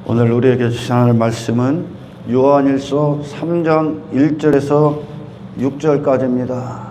오늘 우리에게 주신 하나님의 말씀은 요한일서 3장 1절에서 6절까지입니다.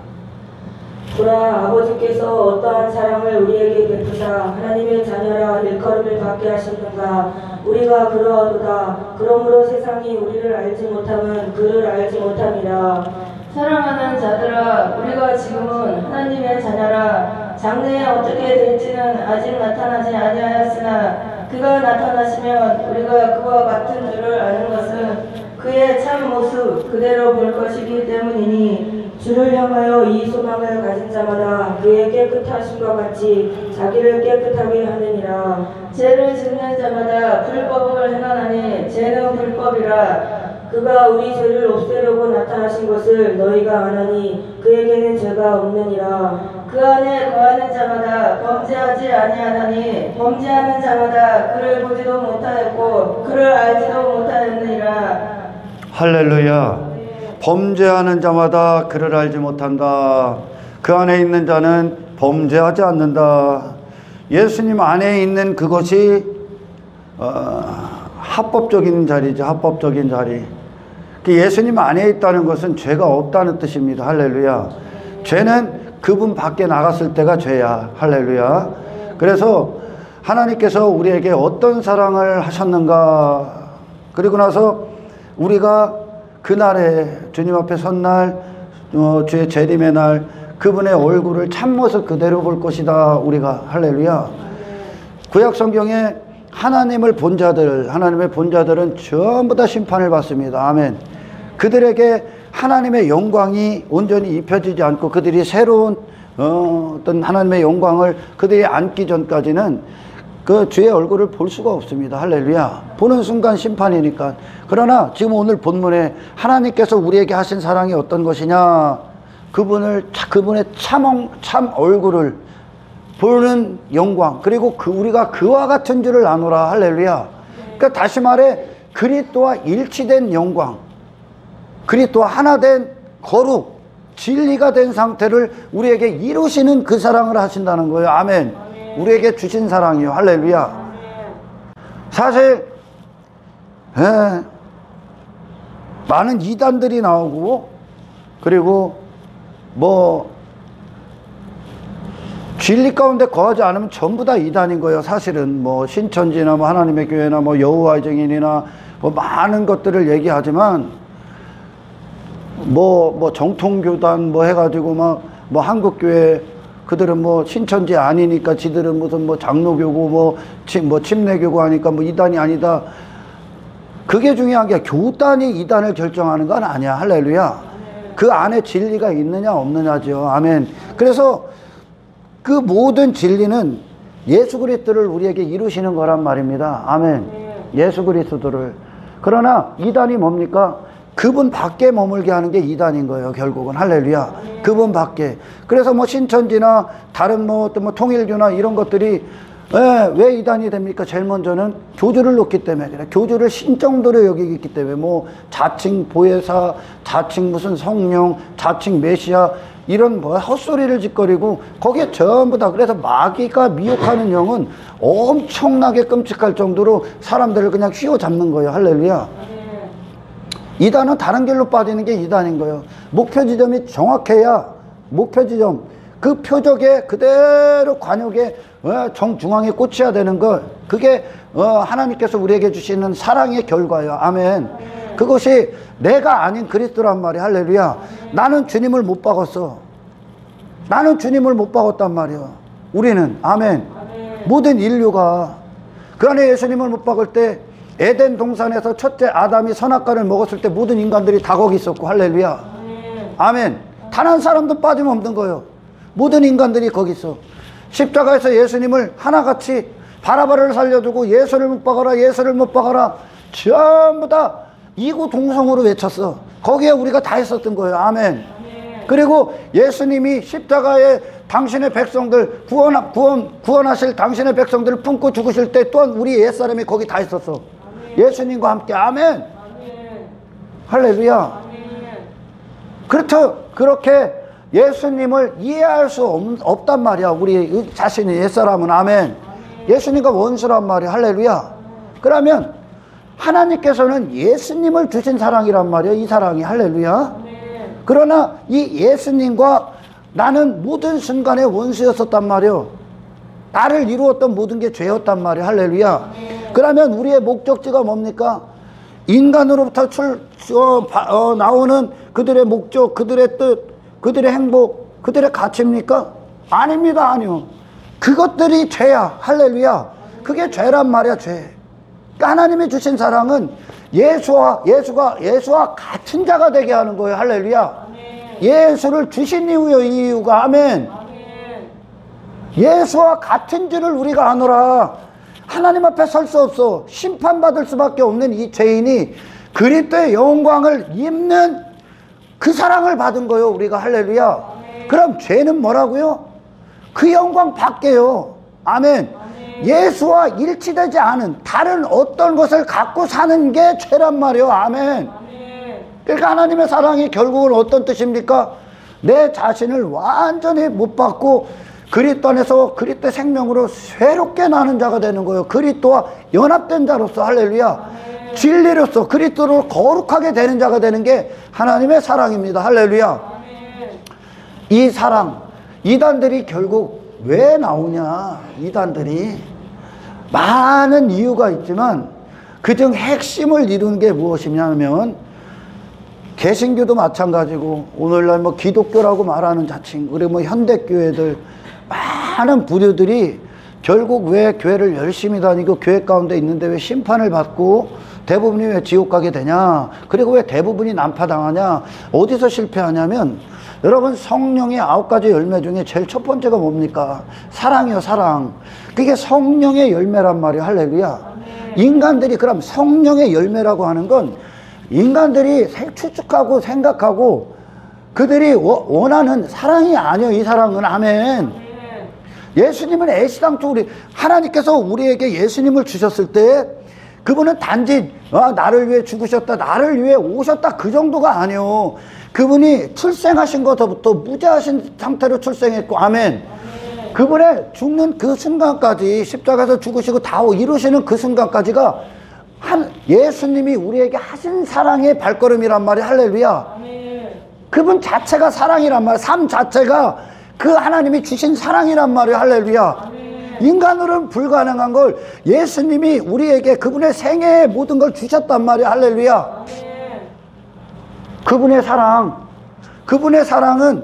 보라, 아버지께서 어떠한 사랑을 우리에게 베푸사 하나님의 자녀라 일컬음을 받게 하셨는가. 우리가 그러하도다. 그러므로 세상이 우리를 알지 못함은 그를 알지 못함이라. 사랑하는 자들아, 우리가 지금은 하나님의 자녀라. 장래에 어떻게 될지는 아직 나타나지 아니하였으나 그가 나타나시면 우리가 그와 같은 줄을 아는 것은 그의 참 모습 그대로 볼 것이기 때문이니, 주를 향하여 이 소망을 가진 자마다 그의 깨끗하심과 같이 자기를 깨끗하게 하느니라. 죄를 짓는 자마다 불법을 행하나니 죄는 불법이라. 그가 우리 죄를 없애려고 나타나신 것을 너희가 아나니 그에게는 죄가 없느니라. 그 안에 거하는 자마다 범죄하지 아니하나니 범죄하는 자마다 그를 보지도 못하였고 그를 알지도 못하였느니라. 할렐루야. 범죄하는 자마다 그를 알지 못한다. 그 안에 있는 자는 범죄하지 않는다. 예수님 안에 있는 그것이 합법적인 자리죠. 합법적인 자리. 예수님 안에 있다는 것은 죄가 없다는 뜻입니다. 할렐루야. 죄는 그분 밖에 나갔을 때가 죄야. 할렐루야. 그래서 하나님께서 우리에게 어떤 사랑을 하셨는가, 그리고 나서 우리가 그날에 주님 앞에 선 날, 주의 재림의 날, 그분의 얼굴을 참모습 그대로 볼 것이다. 우리가. 할렐루야. 구약 성경에 하나님을 본 자들, 하나님의 본 자들은 전부 다 심판을 받습니다. 아멘. 그들에게 하나님의 영광이 온전히 입혀지지 않고 그들이 새로운 어떤 하나님의 영광을 그들이 안기 전까지는 그 주의 얼굴을 볼 수가 없습니다. 할렐루야. 보는 순간 심판이니까. 그러나 지금 오늘 본문에 하나님께서 우리에게 하신 사랑이 어떤 것이냐, 그분의 참 얼굴을 보는 영광, 그리고 우리가 그와 같은 줄을 아노라. 할렐루야. 그러니까 다시 말해 그리스도와 일치된 영광, 그리스도와 하나 된 거룩, 진리가 된 상태를 우리에게 이루시는 그 사랑을 하신다는 거예요. 아멘. 우리에게 주신 사랑이요. 할렐루야. 사실 많은 이단들이 나오고, 그리고 진리 가운데 거하지 않으면 전부 다 이단인 거예요. 사실은 신천지나 하나님의 교회나 여호와의 증인이나 많은 것들을 얘기하지만 정통교단 해가지고 한국교회 그들은 신천지 아니니까 지들은 무슨 장로교고 침례교고 하니까 이단이 아니다. 그게 중요한 게 교단이 이단을 결정하는 건 아니야. 할렐루야. 그 안에 진리가 있느냐 없느냐죠. 아멘. 그래서 그 모든 진리는 예수 그리스도를 우리에게 이루시는 거란 말입니다. 아멘. 예수 그리스도를. 그러나 이단이 뭡니까? 그분 밖에 머물게 하는 게 이단인 거예요. 결국은. 할렐루야. 그분 밖에. 그래서 신천지나 다른 어떤 통일교나 이런 것들이 왜 이단이 됩니까? 제일 먼저는 교주를 놓기 때문에 그래. 교주를 신정도로 여기기 때문에 자칭 보혜사, 자칭 무슨 성령, 자칭 메시아 이런 헛소리를 짓거리고 거기에 전부 다. 그래서 마귀가 미혹하는 영은 엄청나게 끔찍할 정도로 사람들을 그냥 휘어잡는 거예요. 할렐루야. 이단은 다른 길로 빠지는 게 이단인 거예요. 목표 지점이 정확해야, 목표 지점, 그 표적에 그대로 관역에 정중앙에 꽂혀야 되는 걸, 그게 하나님께서 우리에게 주시는 사랑의 결과예요. 아멘. 그것이 내가 아닌 그리스도란 말이야. 할렐루야. 나는 주님을 못 박았어. 나는 주님을 못 박았단 말이야. 우리는. 아멘. 모든 인류가. 그 안에 예수님을 못 박을 때 에덴 동산에서 첫째 아담이 선악과를 먹었을 때 모든 인간들이 다 거기 있었고. 할렐루야. 아멘. 단 한 사람도 빠짐없는 거예요. 모든 인간들이 거기 있어. 십자가에서 예수님을 하나같이 바라바를 살려두고 예수를 못 박아라, 예수를 못 박아라, 전부 다 이구동성으로 외쳤어. 거기에 우리가 다 있었던 거예요. 아멘. 그리고 예수님이 십자가에 당신의 백성들 구원하실 당신의 백성들을 품고 죽으실 때 또한 우리 옛사람이 거기 다 있었어. 예수님과 함께. 아멘. 할렐루야. 그렇게 예수님을 이해할 수 없단 말이야. 우리 자신이 옛사람은. 아멘. 예수님과 원수란 말이야. 할렐루야. 그러면 하나님께서는 예수님을 주신 사랑이란 말이에요. 이 사랑이. 할렐루야. 그러나 이 예수님과 나는 모든 순간에 원수였었단 말이에요. 나를 이루었던 모든 게 죄였단 말이에요. 할렐루야. 그러면 우리의 목적지가 뭡니까? 인간으로부터 나오는 그들의 목적, 그들의 뜻, 그들의 행복, 그들의 가치입니까? 아닙니다. 아니요. 그것들이 죄야. 할렐루야. 그게 죄란 말이야. 죄. 그러니까 하나님이 주신 사랑은 예수와 같은 자가 되게 하는 거예요. 할렐루야. 예수를 주신 이유요. 이 이유가. 아멘. 예수와 같은 줄을 우리가 아노라. 하나님 앞에 설 수 없어. 심판받을 수밖에 없는 이 죄인이 그리스도의 영광을 입는 그 사랑을 받은 거예요. 우리가. 할렐루야. 그럼 죄는 뭐라고요? 그 영광 밖에요. 아멘. 예수와 일치되지 않은 다른 어떤 것을 갖고 사는 게 죄란 말이에요. 아멘. 그러니까 하나님의 사랑이 결국은 어떤 뜻입니까? 내 자신을 완전히 못 받고 그리스도 안에서 그리스도의 생명으로 새롭게 나는 자가 되는 거예요. 그리스도와 연합된 자로서. 할렐루야. 진리로서 그리스도로 거룩하게 되는 자가 되는 게 하나님의 사랑입니다. 할렐루야. 이 사랑, 이단들이 결국 왜 나오냐? 이단들이 많은 이유가 있지만 그중 핵심을 이루는 게 무엇이냐면 개신교도 마찬가지고 오늘날 뭐 기독교라고 말하는 자칭 그리고 뭐 현대교회들 많은 부류들이 결국 왜 교회를 열심히 다니고 교회 가운데 있는데 왜 심판을 받고 대부분이 왜 지옥 가게 되냐? 그리고 왜 대부분이 난파당하냐? 어디서 실패하냐면 여러분 성령의 9가지 열매 중에 제일 첫 번째가 뭡니까? 사랑이요. 사랑. 그게 성령의 열매란 말이에요. 할렐루야. 인간들이 그럼 성령의 열매라고 하는 건 인간들이 추측하고 생각하고 그들이 원하는 사랑이 아니에요. 이 사랑은. 아멘. 예수님은 애시당초 하나님께서 우리에게 예수님을 주셨을 때 그분은 단지 나를 위해 죽으셨다, 나를 위해 오셨다, 그 정도가 아니에요. 그분이 출생하신 것부터 무죄하신 상태로 출생했고. 아멘. 그분의 죽는 그 순간까지 십자가에서 죽으시고 다 이루시는 그 순간까지가 예수님이 우리에게 하신 사랑의 발걸음이란 말이에요. 할렐루야. 그분 자체가 사랑이란 말이에요. 삶 자체가 그 하나님이 주신 사랑이란 말이에요. 할렐루야. 인간으로는 불가능한 걸 예수님이 우리에게 그분의 생애의 모든 걸 주셨단 말이에요. 할렐루야. 그분의 사랑은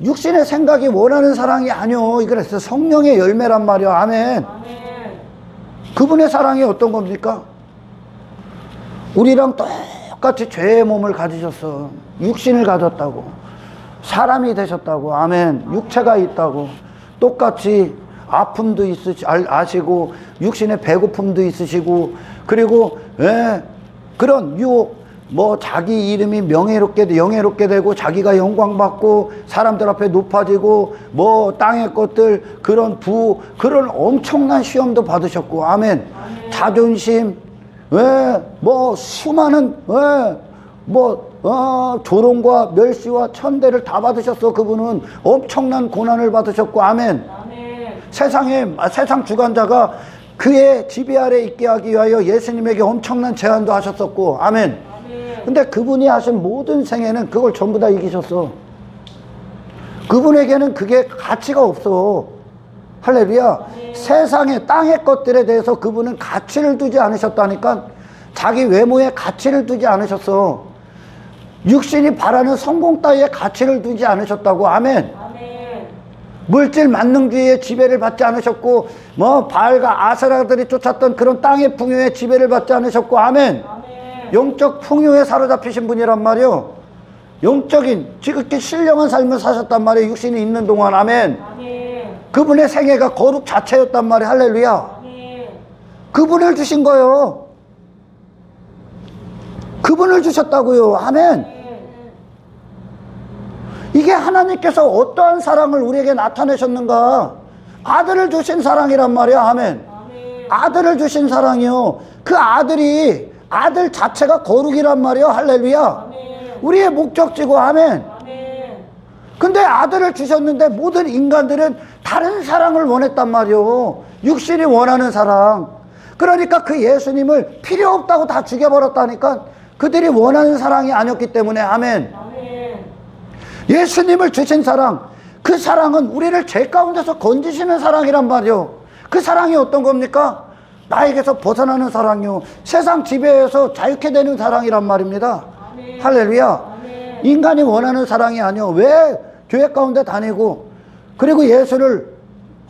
육신의 생각이 원하는 사랑이 아니요. 그래서 성령의 열매란 말이에요. 아멘. 그분의 사랑이 어떤 겁니까? 우리랑 똑같이 죄의 몸을 가지셨어. 육신을 가졌다고. 사람이 되셨다고. 아멘. 육체가 있다고. 똑같이 아픔도 아시고 육신의 배고픔도 있으시고 그리고 그런 유혹 자기 이름이 영예롭게 되고 자기가 영광받고 사람들 앞에 높아지고 땅의 것들 그런 그런 엄청난 시험도 받으셨고. 아멘. 자존심 수많은 조롱과 멸시와 천대를 다 받으셨어. 그분은 엄청난 고난을 받으셨고. 아멘. 세상 주관자가 그의 지배 아래 있게 하기 위하여 예수님에게 엄청난 제한도 하셨었고. 아멘. 근데 그분이 하신 모든 생애는 그걸 전부 다 이기셨어. 그분에게는 그게 가치가 없어. 할렐루야. 세상의 땅의 것들에 대해서 그분은 가치를 두지 않으셨다니까. 자기 외모에 가치를 두지 않으셨어. 육신이 바라는 성공 따위에 가치를 두지 않으셨다고. 아멘. 물질 만능주의의 지배를 받지 않으셨고 바알과 아세라들이 쫓았던 그런 땅의 풍요의 지배를 받지 않으셨고. 아멘. 영적 풍요에 사로잡히신 분이란 말이요. 영적인 지극히 신령한 삶을 사셨단 말이에요. 육신이 있는 동안. 아멘. 그분의 생애가 거룩 자체였단 말이에요. 할렐루야. 그분을 주신 거예요. 그분을 주셨다고요. 아멘. 이게 하나님께서 어떠한 사랑을 우리에게 나타내셨는가? 아들을 주신 사랑이란 말이야. 아멘. 아들을 주신 사랑이요. 그 아들 자체가 거룩이란 말이야. 할렐루야. 우리의 목적지고. 아멘. 근데 아들을 주셨는데 모든 인간들은 다른 사랑을 원했단 말이요. 육신이 원하는 사랑. 그러니까 그 예수님을 필요 없다고 다 죽여버렸다니까. 그들이 원하는 사랑이 아니었기 때문에. 아멘. 아멘. 예수님을 주신 사랑, 그 사랑은 우리를 죄 가운데서 건지시는 사랑이란 말이요. 그 사랑이 어떤 겁니까? 나에게서 벗어나는 사랑이요, 세상 지배에서 자유케 되는 사랑이란 말입니다. 아멘. 할렐루야. 아멘. 인간이 원하는 사랑이 아니요. 왜 교회 가운데 다니고 그리고 예수를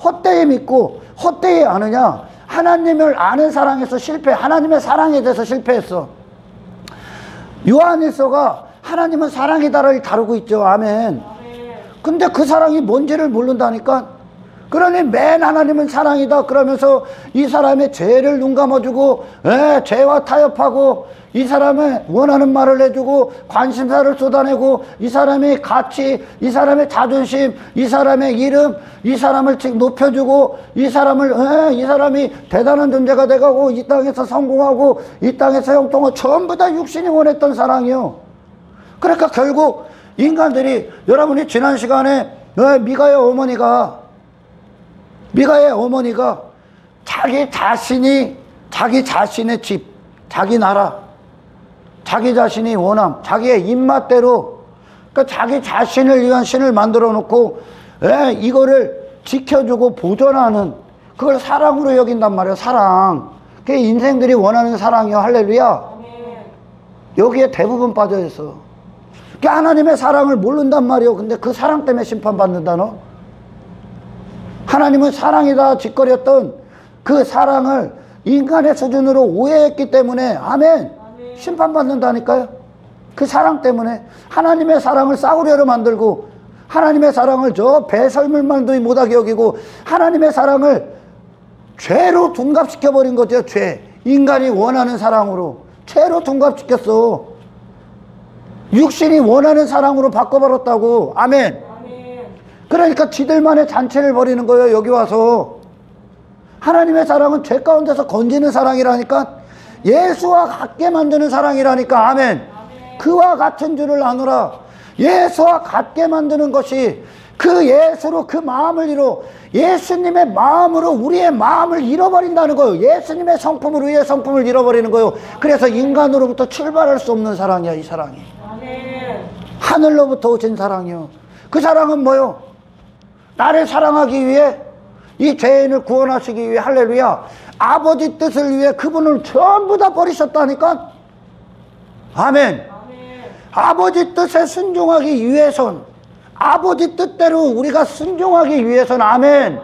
헛되이 믿고 헛되이 아느냐? 하나님을 아는 사랑에서 실패, 하나님의 사랑에 대해서 실패했어. 요한일서가 하나님은 사랑이다를 다루고 있죠. 아멘. 근데 그 사랑이 뭔지를 모른다니까. 그러니 맨 하나님은 사랑이다 그러면서 이 사람의 죄를 눈 감아주고, 죄와 타협하고, 이 사람의 원하는 말을 해주고, 관심사를 쏟아내고, 이 사람의 가치, 이 사람의 자존심, 이 사람의 이름, 이 사람을 높여주고, 이 사람이 대단한 존재가 돼가고, 이 땅에서 성공하고, 이 땅에서 형통하고, 전부 다 육신이 원했던 사랑이요. 그러니까 결국 인간들이, 여러분이 지난 시간에 미가의 어머니가 자기 자신의 집, 자기 나라, 자기 자신이 원함, 자기의 입맛대로, 그러니까 자기 자신을 위한 신을 만들어 놓고 이거를 지켜주고 보존하는, 그걸 사랑으로 여긴단 말이에요. 사랑. 그게 인생들이 원하는 사랑이요. 할렐루야. 여기에 대부분 빠져 있어. 그러니까 하나님의 사랑을 모른단 말이에요. 근데 그 사랑 때문에 심판받는다. 너 하나님은 사랑이다 짓거렸던 그 사랑을 인간의 수준으로 오해했기 때문에, 아멘, 심판받는다니까요. 그 사랑 때문에 하나님의 사랑을 싸구려로 만들고, 하나님의 사랑을 저 배설물만도 못하게 여기고, 하나님의 사랑을 죄로 둔갑시켜버린 거죠. 죄. 인간이 원하는 사랑으로 죄로 둔갑시켰어. 육신이 원하는 사랑으로 바꿔버렸다고. 아멘. 그러니까 지들만의 잔치를 벌이는 거예요. 여기 와서. 하나님의 사랑은 죄 가운데서 건지는 사랑이라니까. 예수와 같게 만드는 사랑이라니까. 아멘. 그와 같은 줄을 아노라. 예수와 같게 만드는 것이, 그 예수로 그 마음을 이뤄, 예수님의 마음으로 우리의 마음을 잃어버린다는 거예요. 예수님의 성품으로 우리의 성품을 잃어버리는 거예요. 그래서 인간으로부터 출발할 수 없는 사랑이야. 이 사랑이 하늘로부터 오신 사랑이요. 그 사랑은 뭐요? 나를 사랑하기 위해, 이 죄인을 구원하시기 위해, 할렐루야, 아버지 뜻을 위해 그분을 전부 다 버리셨다니까. 아멘. 아버지 뜻에 순종하기 위해선, 아버지 뜻대로 우리가 순종하기 위해선, 아멘,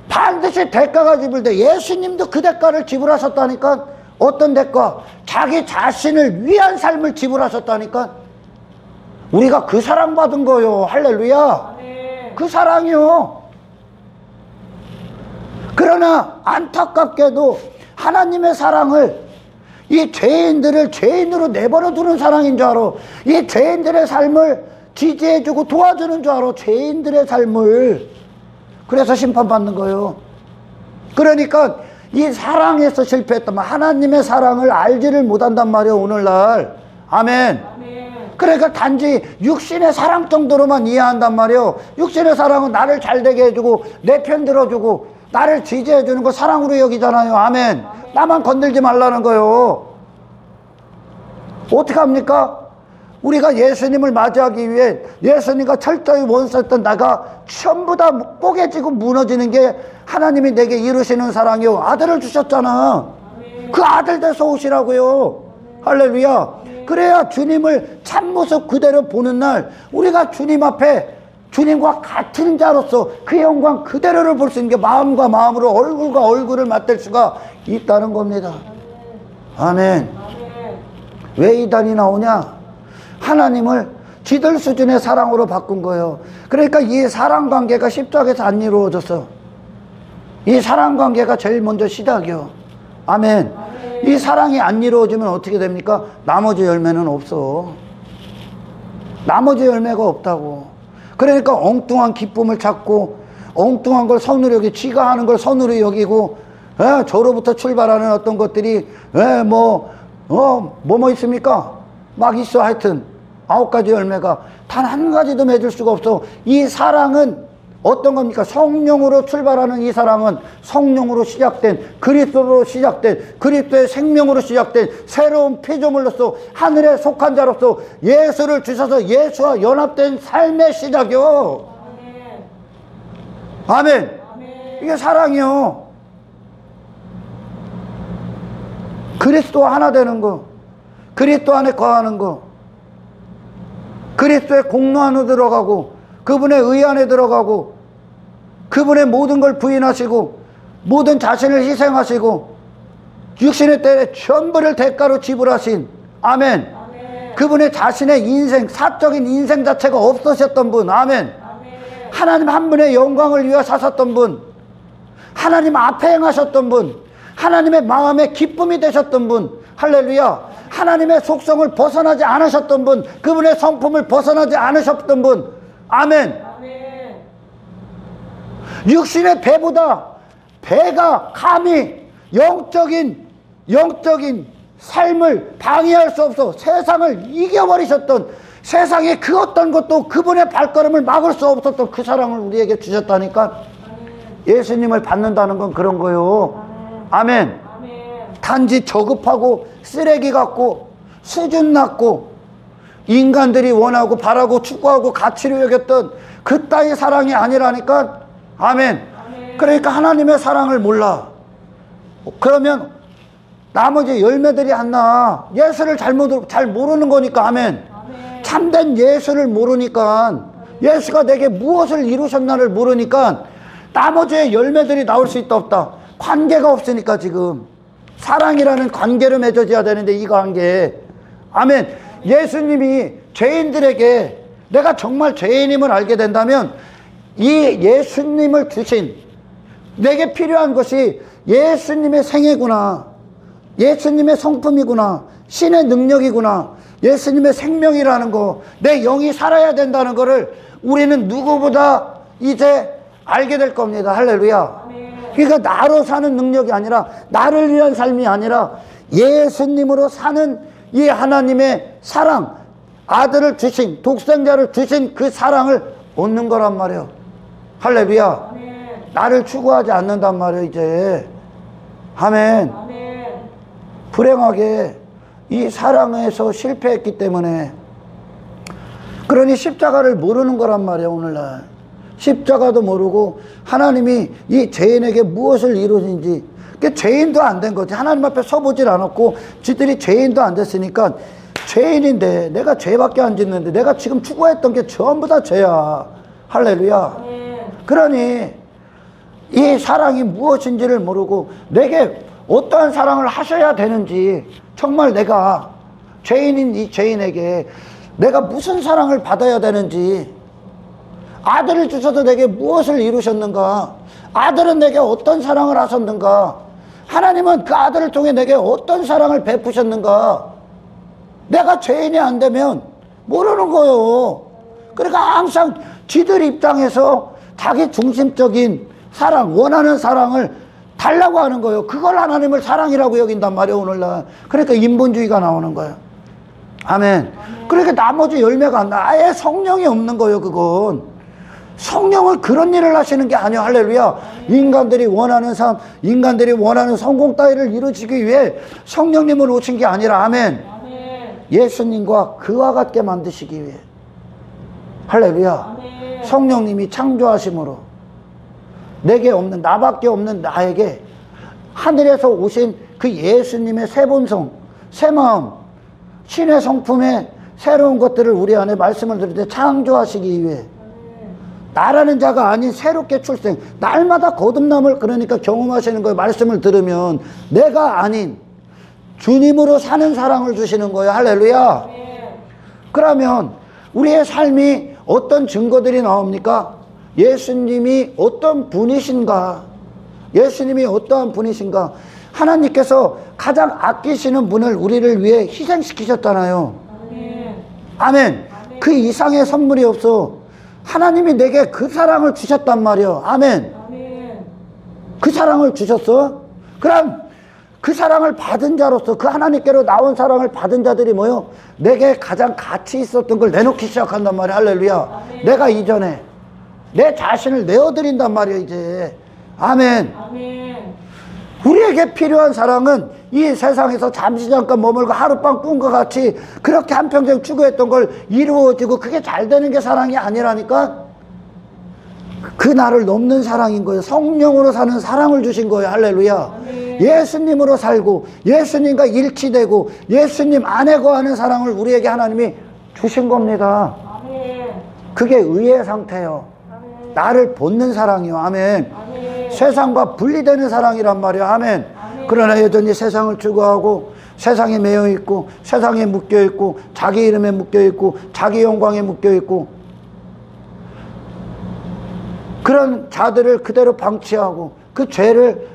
반드시 대가가 지불돼. 예수님도 그 대가를 지불하셨다니까. 어떤 대가? 자기 자신을 위한 삶을 지불하셨다니까. 우리가 그 사랑 받은 거요. 할렐루야. 그 사랑이요. 그러나 안타깝게도 하나님의 사랑을, 이 죄인들을 죄인으로 내버려 두는 사랑인 줄 알아. 이 죄인들의 삶을 지지해주고 도와주는 줄 알아. 죄인들의 삶을. 그래서 심판받는 거예요. 그러니까 이 사랑에서 실패했단 말, 하나님의 사랑을 알지를 못한단 말이에요. 오늘날. 아멘. 그러니까 단지 육신의 사랑 정도로만 이해한단 말이에요. 육신의 사랑은 나를 잘되게 해주고 내 편 들어주고 나를 지지해주는 거 사랑으로 여기잖아요. 아멘. 나만 건들지 말라는 거예요. 어떻게 합니까? 우리가 예수님을 맞이하기 위해 예수님과 철저히 원수했던 나가 전부 다 뽀개지고 무너지는 게 하나님이 내게 이루시는 사랑이요. 아들을 주셨잖아. 그 아들 돼서 오시라고요. 할렐루야. 그래야 주님을 참모습 그대로 보는 날, 우리가 주님 앞에 주님과 같은 자로서 그 영광 그대로를 볼 수 있는 게, 마음과 마음으로, 얼굴과 얼굴을 맞댈 수가 있다는 겁니다. 아멘. 왜 이단이 나오냐? 하나님을 지들 수준의 사랑으로 바꾼 거예요. 그러니까 이 사랑 관계가 십자가에서 안 이루어졌어. 이 사랑 관계가 제일 먼저 시작이요. 아멘. 이 사랑이 안 이루어지면 어떻게 됩니까? 나머지 열매는 없어. 나머지 열매가 없다고. 그러니까 엉뚱한 기쁨을 찾고, 엉뚱한 걸 선으로 여기고, 지가 하는 걸 선으로 여기고, 저로부터 출발하는 어떤 것들이 뭐 있습니까? 막 있어. 하여튼 9가지 열매가 단 한 가지도 맺을 수가 없어. 이 사랑은 어떤 겁니까? 성령으로 출발하는 이 사랑은 성령으로 시작된, 그리스도로 시작된, 그리스도의 생명으로 시작된 새로운 피조물로서 하늘에 속한 자로서 예수를 주셔서 예수와 연합된 삶의 시작이요. 아멘. 이게 사랑이요. 그리스도와 하나 되는 거, 그리스도 안에 거하는 거, 그리스도의 공로 안으로 들어가고, 그분의 의 안에 들어가고, 그분의 모든 걸 부인하시고, 모든 자신을 희생하시고, 육신의 때에 전부를 대가로 지불하신, 아멘. 그분의 자신의 인생, 사적인 인생 자체가 없으셨던 분, 아멘. 하나님 한 분의 영광을 위해 사셨던 분, 하나님 앞에 행하셨던 분, 하나님의 마음의 기쁨이 되셨던 분, 할렐루야. 하나님의 속성을 벗어나지 않으셨던 분, 그분의 성품을 벗어나지 않으셨던 분, 아멘. 육신의 배보다 배가 감히 영적인 삶을 방해할 수 없어 세상을 이겨버리셨던, 세상의 그 어떤 것도 그분의 발걸음을 막을 수 없었던 그 사랑을 우리에게 주셨다니까. 예수님을 받는다는 건 그런 거요. 아멘. 단지 저급하고 쓰레기 같고 수준 낮고 인간들이 원하고 바라고 추구하고 가치로 여겼던 그따위 사랑이 아니라니까. 아멘. 그러니까 하나님의 사랑을 몰라. 그러면 나머지 열매들이 안 나. 예수를 잘 모르는 거니까. 아멘. 참된 예수를 모르니까, 예수가 내게 무엇을 이루셨나를 모르니까 나머지의 열매들이 나올 수 있다 없다. 관계가 없으니까. 지금 사랑이라는 관계를 맺어져야 되는데 이 관계. 아멘. 예수님이 죄인들에게, 내가 정말 죄인임을 알게 된다면 이 예수님을 주신, 내게 필요한 것이 예수님의 생애구나, 예수님의 성품이구나, 신의 능력이구나, 예수님의 생명이라는 거, 내 영이 살아야 된다는 거를 우리는 누구보다 이제 알게 될 겁니다. 할렐루야. 그러니까 나로 사는 능력이 아니라, 나를 위한 삶이 아니라 예수님으로 사는 이 하나님의 사랑, 아들을 주신, 독생자를 주신 그 사랑을 얻는 거란 말이에요. 할렐루야. 나를 추구하지 않는단 말이에요 이제. 아멘. 불행하게 이 사랑에서 실패했기 때문에, 그러니 십자가를 모르는 거란 말이에요 오늘날. 십자가도 모르고 하나님이 이 죄인에게 무엇을 이루신지, 그 죄인도 안 된 거지. 하나님 앞에 서보질 않았고 지들이 죄인도 안 됐으니까, 죄인인데 내가 죄밖에 안 짓는데 내가 지금 추구했던 게 전부 다 죄야. 할렐루야. 그러니 이 사랑이 무엇인지를 모르고 내게 어떠한 사랑을 하셔야 되는지, 정말 내가 죄인인 이 죄인에게 내가 무슨 사랑을 받아야 되는지, 아들을 주셔서 내게 무엇을 이루셨는가, 아들은 내게 어떤 사랑을 하셨는가, 하나님은 그 아들을 통해 내게 어떤 사랑을 베푸셨는가, 내가 죄인이 안 되면 모르는 거요. 그러니까 항상 지들 입장에서 자기 중심적인 사랑, 원하는 사랑을 달라고 하는 거예요. 그걸 하나님을 사랑이라고 여긴단 말이에요 오늘날. 그러니까 인본주의가 나오는 거예요. 아멘. 그러니까 나머지 열매가 안 나. 아예 성령이 없는 거예요 그건. 성령을 그런 일을 하시는 게 아니에요. 할렐루야. 인간들이 원하는 삶, 인간들이 원하는 성공 따위를 이루시기 위해 성령님을 오신 게 아니라, 아멘, 예수님과 그와 같게 만드시기 위해. 할렐루야. 성령님이 창조하심으로 내게 없는, 나밖에 없는 나에게 하늘에서 오신 그 예수님의 새 본성, 새 마음, 신의 성품의 새로운 것들을 우리 안에 말씀을 드릴 때 창조하시기 위해, 나라는 자가 아닌 새롭게 출생, 날마다 거듭남을 그러니까 경험하시는 거예요. 말씀을 들으면 내가 아닌 주님으로 사는 사랑을 주시는 거예요. 할렐루야. 그러면 우리의 삶이 어떤 증거들이 나옵니까? 예수님이 어떤 분이신가, 예수님이 어떠한 분이신가. 하나님께서 가장 아끼시는 분을 우리를 위해 희생시키셨잖아요. 아멘. 그 이상의 선물이 없어. 하나님이 내게 그 사랑을 주셨단 말이에요. 아멘. 그 사랑을 주셨어. 그럼 그 사랑을 받은 자로서, 그 하나님께로 나온 사랑을 받은 자들이 뭐요? 내게 가장 가치 있었던 걸 내놓기 시작한단 말이에요. 할렐루야. 내가 이전에 내 자신을 내어드린단 말이에요 이제. 아멘. 아멘. 우리에게 필요한 사랑은 이 세상에서 잠시 잠깐 머물고 하룻밤 꿈과 같이 그렇게 한평생 추구했던 걸 이루어지고 그게 잘 되는 게 사랑이 아니라니까. 그 나를 넘는 사랑인 거예요. 성령으로 사는 사랑을 주신 거예요. 할렐루야. 아멘. 예수님으로 살고 예수님과 일치되고 예수님 안에 거하는 사랑을 우리에게 하나님이 주신 겁니다. 아멘. 그게 의의 상태예요. 아멘. 나를 본는 사랑이요. 아멘. 아멘. 세상과 분리되는 사랑이란 말이야. 아멘. 아멘. 그러나 여전히 세상을 추구하고 세상에 매여 있고 세상에 묶여 있고 자기 이름에 묶여 있고 자기 영광에 묶여 있고 그런 자들을 그대로 방치하고 그 죄를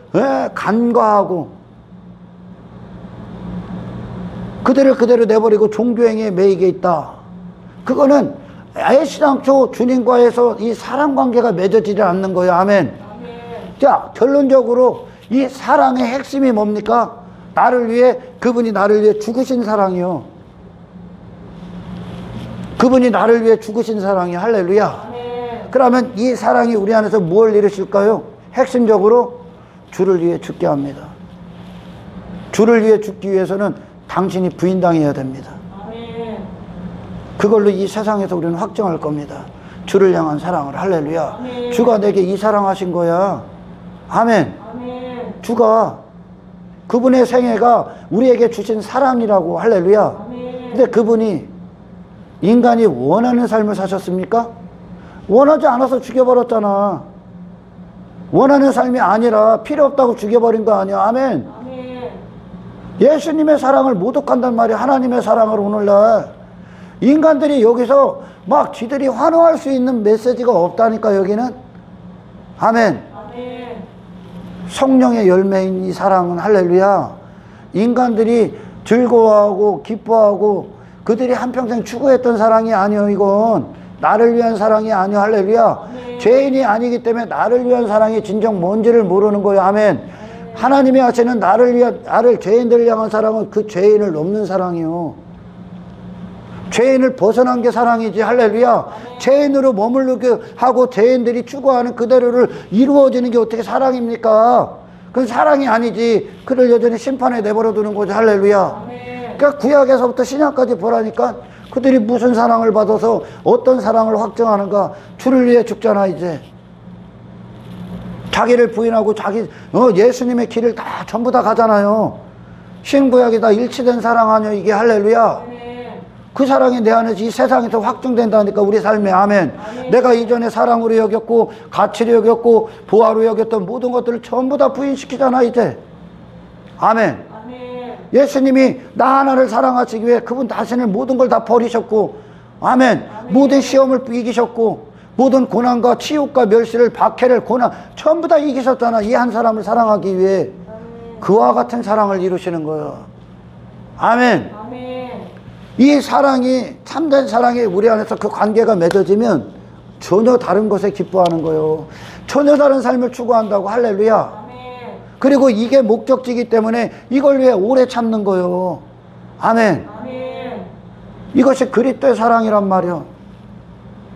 간과하고 그들을 그대로 내버리고 종교행위에 매이게 있다. 그거는 애시당초 주님과에서 이 사랑관계가 맺어지지 않는 거예요. 아멘. 아멘. 자, 결론적으로 이 사랑의 핵심이 뭡니까? 나를 위해, 그분이 나를 위해 죽으신 사랑이요. 그분이 나를 위해 죽으신 사랑이. 할렐루야. 아멘. 그러면 이 사랑이 우리 안에서 뭘 이루실까요? 핵심적으로 주를 위해 죽게 합니다. 주를 위해 죽기 위해서는 당신이 부인당해야 됩니다. 아멘. 그걸로 이 세상에서 우리는 확정할 겁니다. 주를 향한 사랑을. 할렐루야. 아멘. 주가 내게 이 사랑하신 거야. 아멘. 아멘. 주가 그분의 생애가 우리에게 주신 사랑이라고. 할렐루야. 아멘. 근데 그분이 인간이 원하는 삶을 사셨습니까? 원하지 않아서 죽여버렸잖아. 원하는 삶이 아니라 필요 없다고 죽여버린 거 아니야. 아멘. 아멘. 예수님의 사랑을 모독한단 말이야. 하나님의 사랑을. 오늘날 인간들이 여기서 막 지들이 환호할 수 있는 메시지가 없다니까. 여기는. 아멘. 아멘. 성령의 열매인 이 사랑은. 할렐루야. 인간들이 즐거워하고 기뻐하고 그들이 한평생 추구했던 사랑이 아니요. 이건 나를 위한 사랑이 아니요. 할렐루야. 아멘. 죄인이 아니기 때문에 나를 위한 사랑이 진정 뭔지를 모르는 거예요. 아멘. 하나님이 하시는 나를 죄인들을 향한 사랑은 그 죄인을 넘는 사랑이요. 죄인을 벗어난 게 사랑이지. 할렐루야. 죄인으로 머무르게 하고 죄인들이 추구하는 그대로를 이루어지는 게 어떻게 사랑입니까? 그건 사랑이 아니지. 그를 여전히 심판에 내버려 두는 거죠. 할렐루야. 아멘. 그러니까 구약에서부터 신약까지 보라니까 그들이 무슨 사랑을 받아서 어떤 사랑을 확정하는가. 주를 위해 죽잖아 이제. 자기를 부인하고 자기 예수님의 길을 다 전부 다 가잖아요. 신구약이 다 일치된 사랑 아니야 이게. 할렐루야. 아멘. 그 사랑이 내 안에서 이 세상에서 확증된다니까. 우리 삶에. 아멘. 아멘. 내가 이전에 사랑으로 여겼고 가치로 여겼고 보화로 여겼던 모든 것들을 전부 다 부인시키잖아 이제. 아멘. 예수님이 나 하나를 사랑하시기 위해 그분 자신을 모든 걸 다 버리셨고. 아멘. 모든 시험을 이기셨고 모든 고난과 치욕과 멸시를 박해를 고난 전부 다 이기셨잖아. 이 한 사람을 사랑하기 위해. 그와 같은 사랑을 이루시는 거예요. 아멘. 아멘. 이 사랑이 참된 사랑이 우리 안에서 그 관계가 맺어지면 전혀 다른 것에 기뻐하는 거예요. 전혀 다른 삶을 추구한다고. 할렐루야. 그리고 이게 목적지이기 때문에 이걸 위해 오래 참는 거예요. 아멘. 아멘. 이것이 그리스도의 사랑이란 말이요.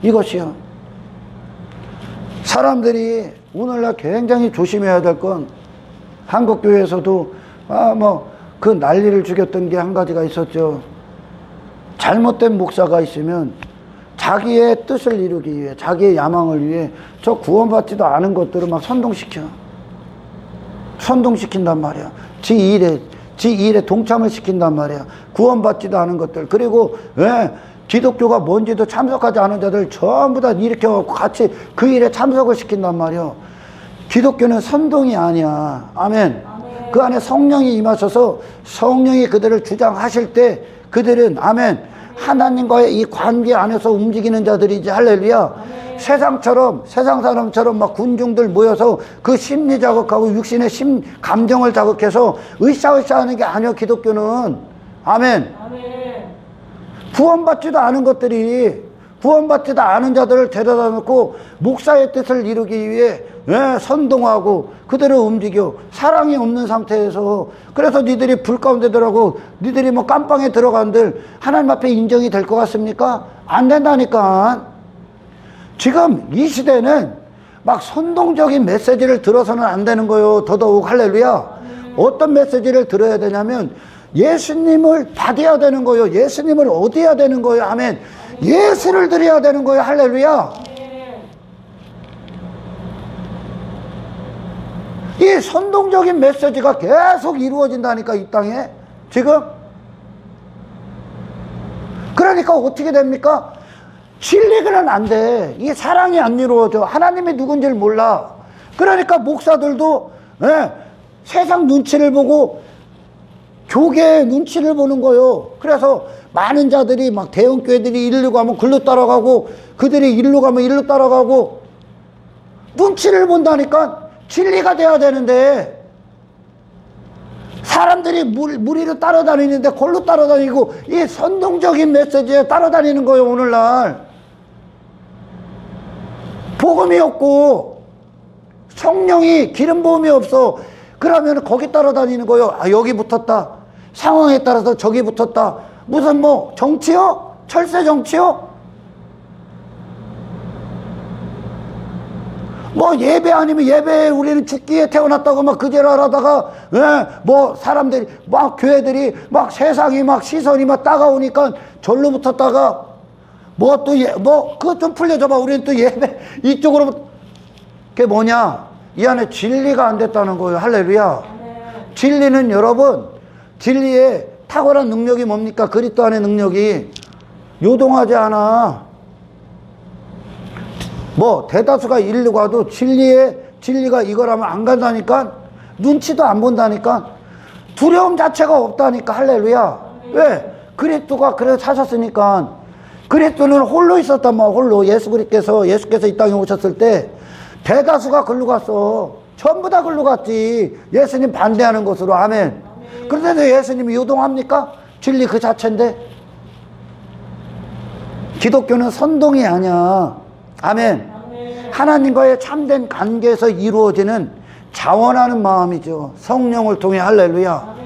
이것이요. 사람들이 오늘날 굉장히 조심해야 될 건 한국교회에서도 그 난리를 죽였던 게 한 가지가 있었죠. 잘못된 목사가 있으면 자기의 뜻을 이루기 위해 자기의 야망을 위해 저 구원받지도 않은 것들을 막 선동시킨단 말이야. 지 일에 동참을 시킨단 말이야. 구원받지도 않은 것들. 그리고 기독교가 뭔지도 참석하지 않은 자들 전부 다 일으켜갖고 같이 그 일에 참석을 시킨단 말이야. 기독교는 선동이 아니야. 아멘. 아멘. 그 안에 성령이 임하셔서 성령이 그들을 주장하실 때 그들은 아멘. 하나님과의 이 관계 안에서 움직이는 자들이지. 할렐루야. 세상 사람처럼 막 군중들 모여서 그 심리 자극하고 육신의 감정을 자극해서 으쌰으쌰 하는 게 아니야. 기독교는. 아멘. 아멘. 구원받지도 않은 것들이 구원받지도 않은 자들을 데려다 놓고 목사의 뜻을 이루기 위해 선동하고 그대로 움직여. 사랑이 없는 상태에서. 그래서 니들이 불 가운데 들어가고 니들이 뭐 깜빵에 들어간들 하나님 앞에 인정이 될 것 같습니까? 안 된다니까. 지금 이 시대는 막 선동적인 메시지를 들어서는 안 되는 거예요. 더더욱 할렐루야. 어떤 메시지를 들어야 되냐면 예수님을 받아야 되는 거예요. 예수님을 얻어야 되는 거예요. 아멘. 예수를 드려야 되는 거예요. 할렐루야. 이 선동적인 메시지가 계속 이루어진다니까, 이 땅에 지금. 그러니까 어떻게 됩니까? 진리는 안 돼. 이 사랑이 안 이루어져. 하나님이 누군지를 몰라. 그러니까 목사들도 세상 눈치를 보고 교계의 눈치를 보는 거예요. 그래서 많은 자들이 막 대형교회들이 일로 가면 글로 따라가고, 그들이 일로 가면 일로 따라가고, 눈치를 본다니까. 진리가 돼야 되는데 사람들이 무리로 따라다니는데 골로 따라다니고, 이 선동적인 메시지에 따라다니는 거예요. 오늘날 복음이 없고 성령이 기름 부음이 없어. 그러면 거기 따라다니는 거예요. 아, 여기 붙었다. 상황에 따라서 저기 붙었다. 무슨 뭐 정치요? 철새 정치요? 뭐 예배 아니면 예배에 우리는 죽기에 태어났다고 막 그제를 하다가, 뭐 사람들이 막 교회들이 막 세상이 막 시선이 막 따가우니까 절로 붙었다가 뭐 또 뭐 그것 좀 풀려줘봐. 우리는 또 예배 이쪽으로. 그게 뭐냐? 이 안에 진리가 안 됐다는 거예요. 할렐루야. 진리는 여러분, 진리의 탁월한 능력이 뭡니까? 그리스도 안의 능력이 요동하지 않아. 뭐 대다수가 일로 가도 진리가 이거라면 안 간다니까. 눈치도 안 본다니까. 두려움 자체가 없다니까. 할렐루야. 왜? 그리스도가 그래 사셨으니까. 그리스도는 홀로 있었단 말이야. 홀로. 예수께서 이 땅에 오셨을 때 대다수가 글로 갔어. 전부 다 글로 갔지. 예수님 반대하는 것으로. 아멘. 그런데도 예수님이 요동합니까? 진리 그 자체인데. 기독교는 선동이 아니야. 아멘. 하나님과의 참된 관계에서 이루어지는 자원하는 마음이죠. 성령을 통해. 할렐루야.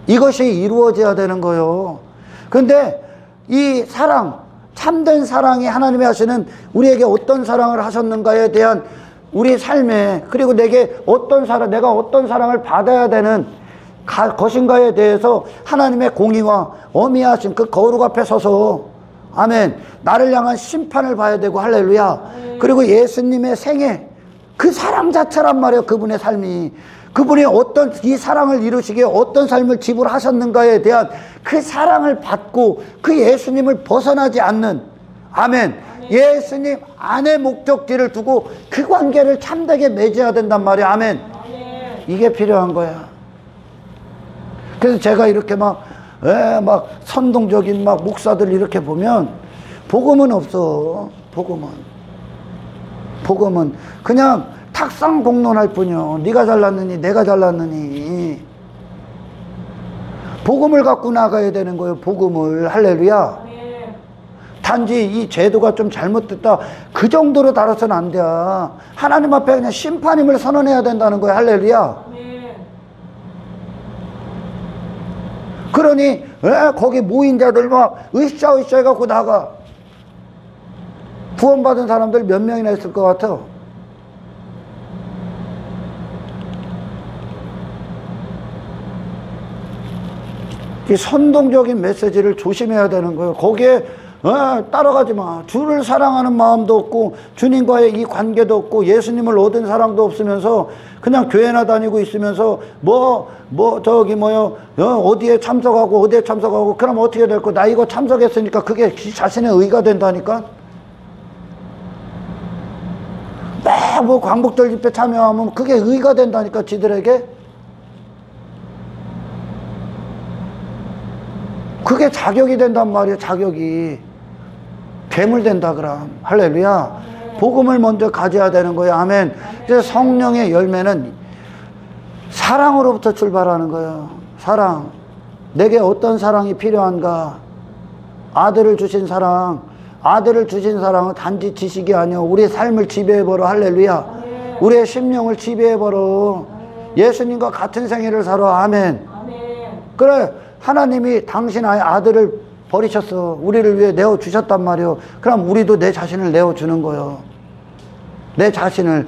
이것이 이루어져야 되는 거예요. 근데 이 사랑, 참된 사랑이 하나님이 하시는, 우리에게 어떤 사랑을 하셨는가에 대한 우리 삶에, 그리고 내가 어떤 사랑을 받아야 되는 것인가에 대해서 하나님의 공의와 어미하신 그 거룩 앞에 서서, 아멘, 나를 향한 심판을 봐야 되고. 할렐루야. 그리고 예수님의 생애, 그 사랑 자체란 말이에요. 그분의 삶이. 그분이 어떤 이 사랑을 이루시기에 어떤 삶을 지불하셨는가에 대한 그 사랑을 받고 그 예수님을 벗어나지 않는, 아멘, 예수님 안에 목적지를 두고 그 관계를 참되게 맺어야 된단 말이에요. 아멘. 이게 필요한 거야. 그래서 제가 이렇게 막 선동적인 막 목사들 이렇게 보면 복음은 없어. 복음은 그냥 탁상 공론할 뿐이요. 네가 잘났느니 내가 잘났느니. 복음을 갖고 나가야 되는 거예요. 복음을. 할렐루야. 단지 이 제도가 좀 잘못됐다, 그 정도로 다뤄서는 안 돼. 하나님 앞에 그냥 심판임을 선언해야 된다는 거예요. 할렐루야. 그러니 거기 모인 자들 막 으쌰으쌰 해갖고 나가. 구원받은 사람들 몇 명이나 있을 것 같아? 이 선동적인 메시지를 조심해야 되는 거예요. 거기에 따라가지 마. 주를 사랑하는 마음도 없고 주님과의 이 관계도 없고 예수님을 얻은 사랑도 없으면서 그냥 교회나 다니고 있으면서 어디에 참석하고 그럼 어떻게 될 거? 나 이거 참석했으니까 그게 자신의 의가 된다니까. 뭐 광복절 집회 참여하면 그게 의가 된다니까, 지들에게. 그게 자격이 된단 말이에요. 자격이. 괴물 된다 그럼. 할렐루야. 복음을 먼저 가져야 되는 거예요. 아멘. 이제 성령의 열매는 사랑으로부터 출발하는 거예요. 사랑. 내게 어떤 사랑이 필요한가? 아들을 주신 사랑. 아들을 주신 사랑은 단지 지식이 아니요, 우리의 삶을 지배해버려. 할렐루야. 우리의 심령을 지배해버려. 예수님과 같은 생애를 살아. 아멘. 그래, 하나님이 당신 아들을 버리셨어. 우리를 위해 내어주셨단 말이요. 그럼 우리도 내 자신을 내어주는 거요. 내 자신의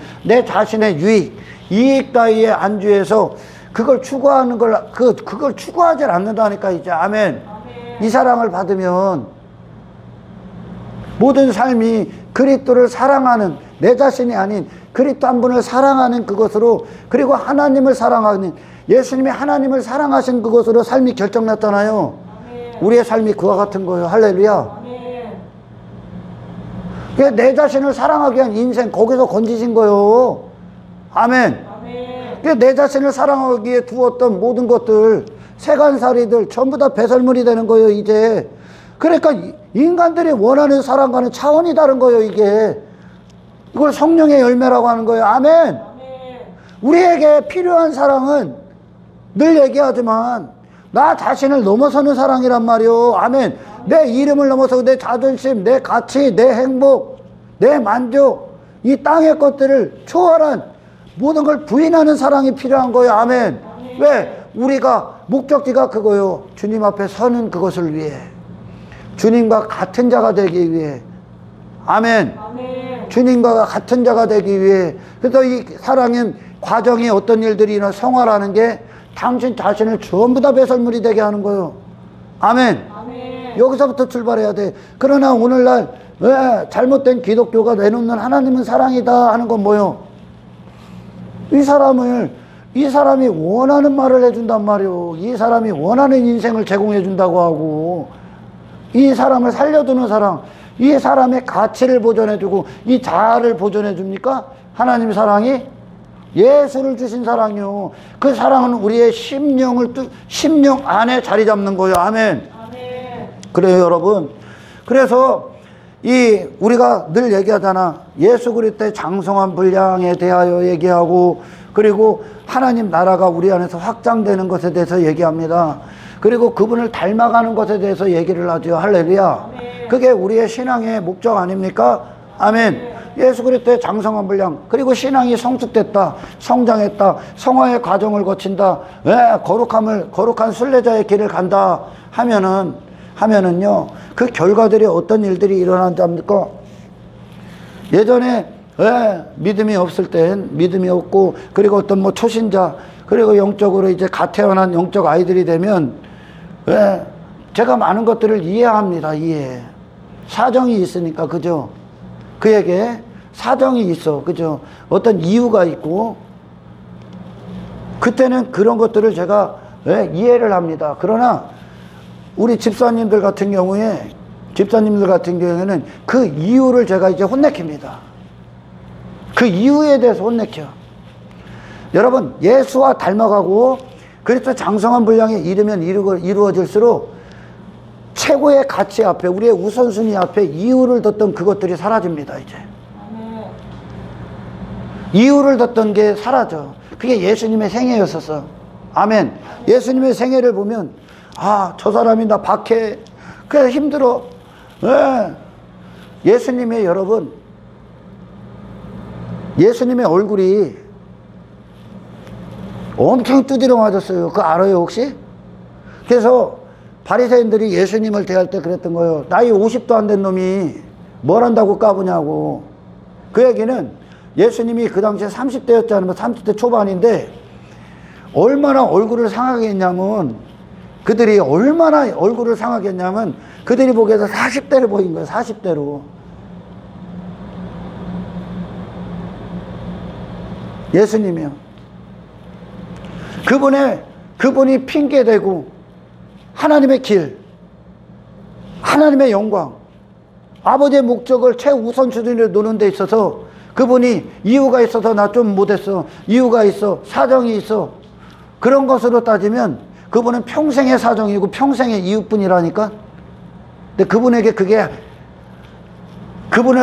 이익 따위에 안주해서 그걸 추구하는 그걸 추구하지 않는다니까, 이제. 아멘. 이 사랑을 받으면 모든 삶이 그리스도를 사랑하는, 내 자신이 아닌 그리스도 한 분을 사랑하는 그것으로, 그리고 하나님을 사랑하는, 예수님이 하나님을 사랑하신 그것으로 삶이 결정났잖아요. 우리의 삶이 그와 같은 거예요. 할렐루야. 내 자신을 사랑하기 위한 인생, 거기서 건지신 거예요. 아멘. 내 자신을 사랑하기에 두었던 모든 것들, 세간살이들 전부 다 배설물이 되는 거예요, 이제. 그러니까 인간들이 원하는 사랑과는 차원이 다른 거예요, 이게. 이걸 성령의 열매라고 하는 거예요. 아멘. 우리에게 필요한 사랑은 늘 얘기하지만 나 자신을 넘어서는 사랑이란 말이요. 아멘. 내 이름을 넘어서 내 자존심, 내 가치, 내 행복, 내 만족, 이 땅의 것들을 초월한 모든 걸 부인하는 사랑이 필요한 거예요. 아멘. 왜? 우리가 목적지가 그거요. 주님 앞에 서는 그것을 위해, 주님과 같은 자가 되기 위해. 아멘. 주님과 같은 자가 되기 위해. 그래서 이 사랑은 과정이 어떤 일들이 일어나 성화라는 게 당신 자신을 전부 다 배설물이 되게 하는 거예요. 아멘. 여기서부터 출발해야 돼. 그러나 오늘날 왜 잘못된 기독교가 내놓는 하나님은 사랑이다 하는 건 뭐요? 이 사람이 원하는 말을 해준단 말이요. 이 사람이 원하는 인생을 제공해준다고 하고, 이 사람을 살려두는 사랑, 이 사람의 가치를 보존해주고 이 자아를 보존해줍니까? 하나님 사랑이? 예수를 주신 사랑이요. 그 사랑은 우리의 심령 안에 자리 잡는 거예요. 아멘. 그래요, 여러분. 그래서 우리가 늘 얘기하잖아. 예수 그리스도의 장성한 분량에 대하여 얘기하고, 그리고 하나님 나라가 우리 안에서 확장되는 것에 대해서 얘기합니다. 그리고 그분을 닮아가는 것에 대해서 얘기를 하죠. 할렐루야. 그게 우리의 신앙의 목적 아닙니까? 아멘. 예수 그리스도의 장성한 분량, 그리고 신앙이 성숙됐다, 성장했다, 성화의 과정을 거친다, 거룩한 순례자의 길을 간다 하면은요, 그 결과들이 어떤 일들이 일어난답니까? 예전에 믿음이 없을 땐 믿음이 없고, 그리고 어떤 초신자, 그리고 영적으로 이제 갓 태어난 영적 아이들이 되면 제가 많은 것들을 이해합니다. 사정이 있으니까, 그죠? 그에게 사정이 있어, 그죠? 어떤 이유가 있고, 그때는 그런 것들을 제가 이해를 합니다. 그러나 우리 집사님들 같은 경우에는 그 이유를 제가 이제 혼내킵니다. 그 이유에 대해서 혼내켜. 여러분, 예수와 닮아가고 그리스도 장성한 분량에 이르면 이루어질수록 최고의 가치 앞에, 우리의 우선순위 앞에 이유를 뒀던 그것들이 사라집니다, 이제. 이유를 뒀던 게 사라져. 그게 예수님의 생애였었어. 아멘. 예수님의 생애를 보면, 저 사람이 나 박해. 그래, 힘들어. 예수님의 얼굴이 엄청 두드려 맞았어요. 그거 알아요, 혹시? 그래서 바리새인들이 예수님을 대할 때 그랬던 거예요. 나이 50도 안 된 놈이 뭘 한다고 까부냐고. 그 얘기는 예수님이 그 당시에 30대였잖아요. 30대 초반인데 얼마나 얼굴을 상하게 했냐면, 그들이 그들이 보기에서 40대를 보인 거예요. 40대로. 예수님이요. 그분이 핑계대고 하나님의 길, 하나님의 영광, 아버지의 목적을 최우선순위로 놓는 데 있어서 그분이 이유가 있어서 나 좀 못했어, 이유가 있어, 사정이 있어, 그런 것으로 따지면 그분은 평생의 사정이고 평생의 이유뿐이라니까. 근데 그분을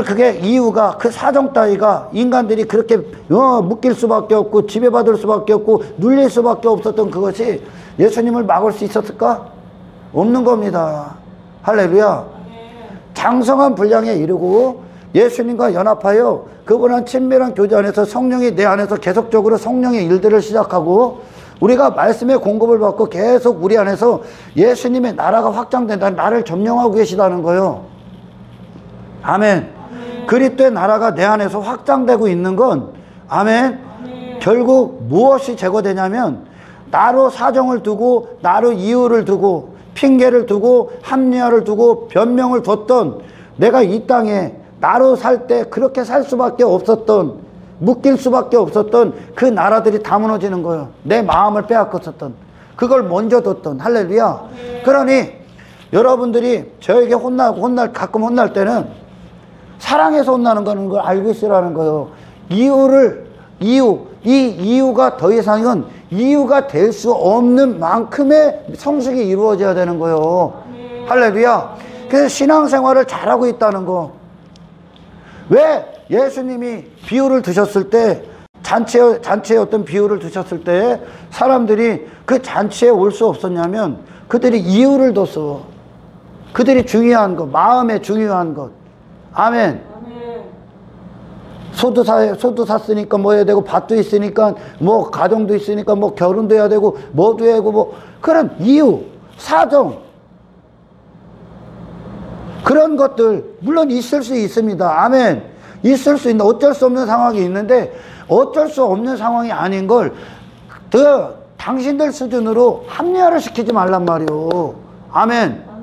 그게 이유가, 그 사정 따위가 인간들이 그렇게 묶일 수밖에 없고 지배받을 수밖에 없고 눌릴 수밖에 없었던 그것이 예수님을 막을 수 있었을까? 없는 겁니다. 할렐루야. 장성한 분량에 이르고 예수님과 연합하여 그분한 친밀한 교제 안에서 성령이 내 안에서 계속적으로 성령의 일들을 시작하고, 우리가 말씀의 공급을 받고 계속 우리 안에서 예수님의 나라가 확장된다. 나를 점령하고 계시다는 거예요. 아멘. 그리스도의 나라가 내 안에서 확장되고 있는 건 아멘. 결국 무엇이 제거되냐면 나로 사정을 두고 나로 이유를 두고 핑계를 두고 합리화를 두고 변명을 뒀던 내가 이 땅에 나로 살 때 그렇게 살 수밖에 없었던 묶일 수밖에 없었던 그 나라들이 다 무너지는 거예요. 내 마음을 빼앗겼었던 그걸 먼저 뒀던 할렐루야. 그러니 여러분들이 저에게 가끔 혼날 때는 사랑해서 혼나는 거는 걸 알고 있으라는 거예요. 이 이유가 더 이상은 이유가 될 수 없는 만큼의 성숙이 이루어져야 되는 거예요. 할렐루야. 그래서 신앙생활을 잘하고 있다는 거. 왜 예수님이 비유를 드셨을 때 잔치에 어떤 비유를 드셨을 때 사람들이 그 잔치에 올 수 없었냐면 그들이 이유를 뒀어. 그들이 중요한 것, 마음에 중요한 것. 아멘. 소도 샀으니까 뭐 해야 되고 밭도 있으니까 뭐 가정도 있으니까 뭐 결혼도 해야 되고 뭐도 해야 되고 뭐 그런 이유, 사정 그런 것들 물론 있을 수 있습니다. 아멘. 있을 수 있는 어쩔 수 없는 상황이 있는데 어쩔 수 없는 상황이 아닌 걸 당신들 수준으로 합리화를 시키지 말란 말이오. 아멘.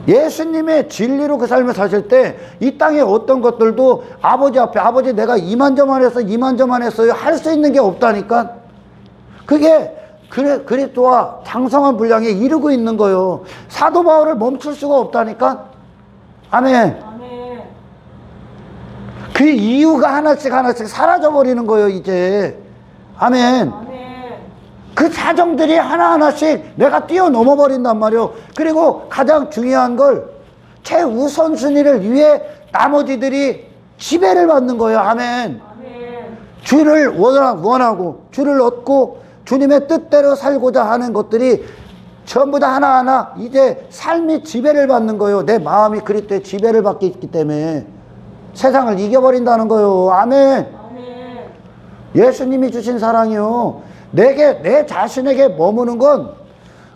예수님의 진리로 그 삶을 사실 때 이 땅에 어떤 것들도 아버지 앞에 아버지 내가 이만저만 해서 이만저만 했어요 할 수 있는 게 없다니까. 그게 그리스도와 장성한 분량에 이르고 있는 거예요. 사도 바울을 멈출 수가 없다니까. 아멘. 그 이유가 하나씩 사라져버리는 거예요 이제. 아멘. 그 사정들이 하나하나씩 내가 뛰어넘어 버린단 말이에요. 그리고 가장 중요한 걸 최우선순위를 위해 나머지들이 지배를 받는 거예요. 아멘. 주를 원하고 주를 얻고 주님의 뜻대로 살고자 하는 것들이 전부 다 하나하나 이제 삶이 지배를 받는 거예요. 내 마음이 그리스도의 지배를 받기 있기 때문에 세상을 이겨버린다는 거예요. 아멘. 예수님이 주신 사랑이요. 내 자신에게 머무는 건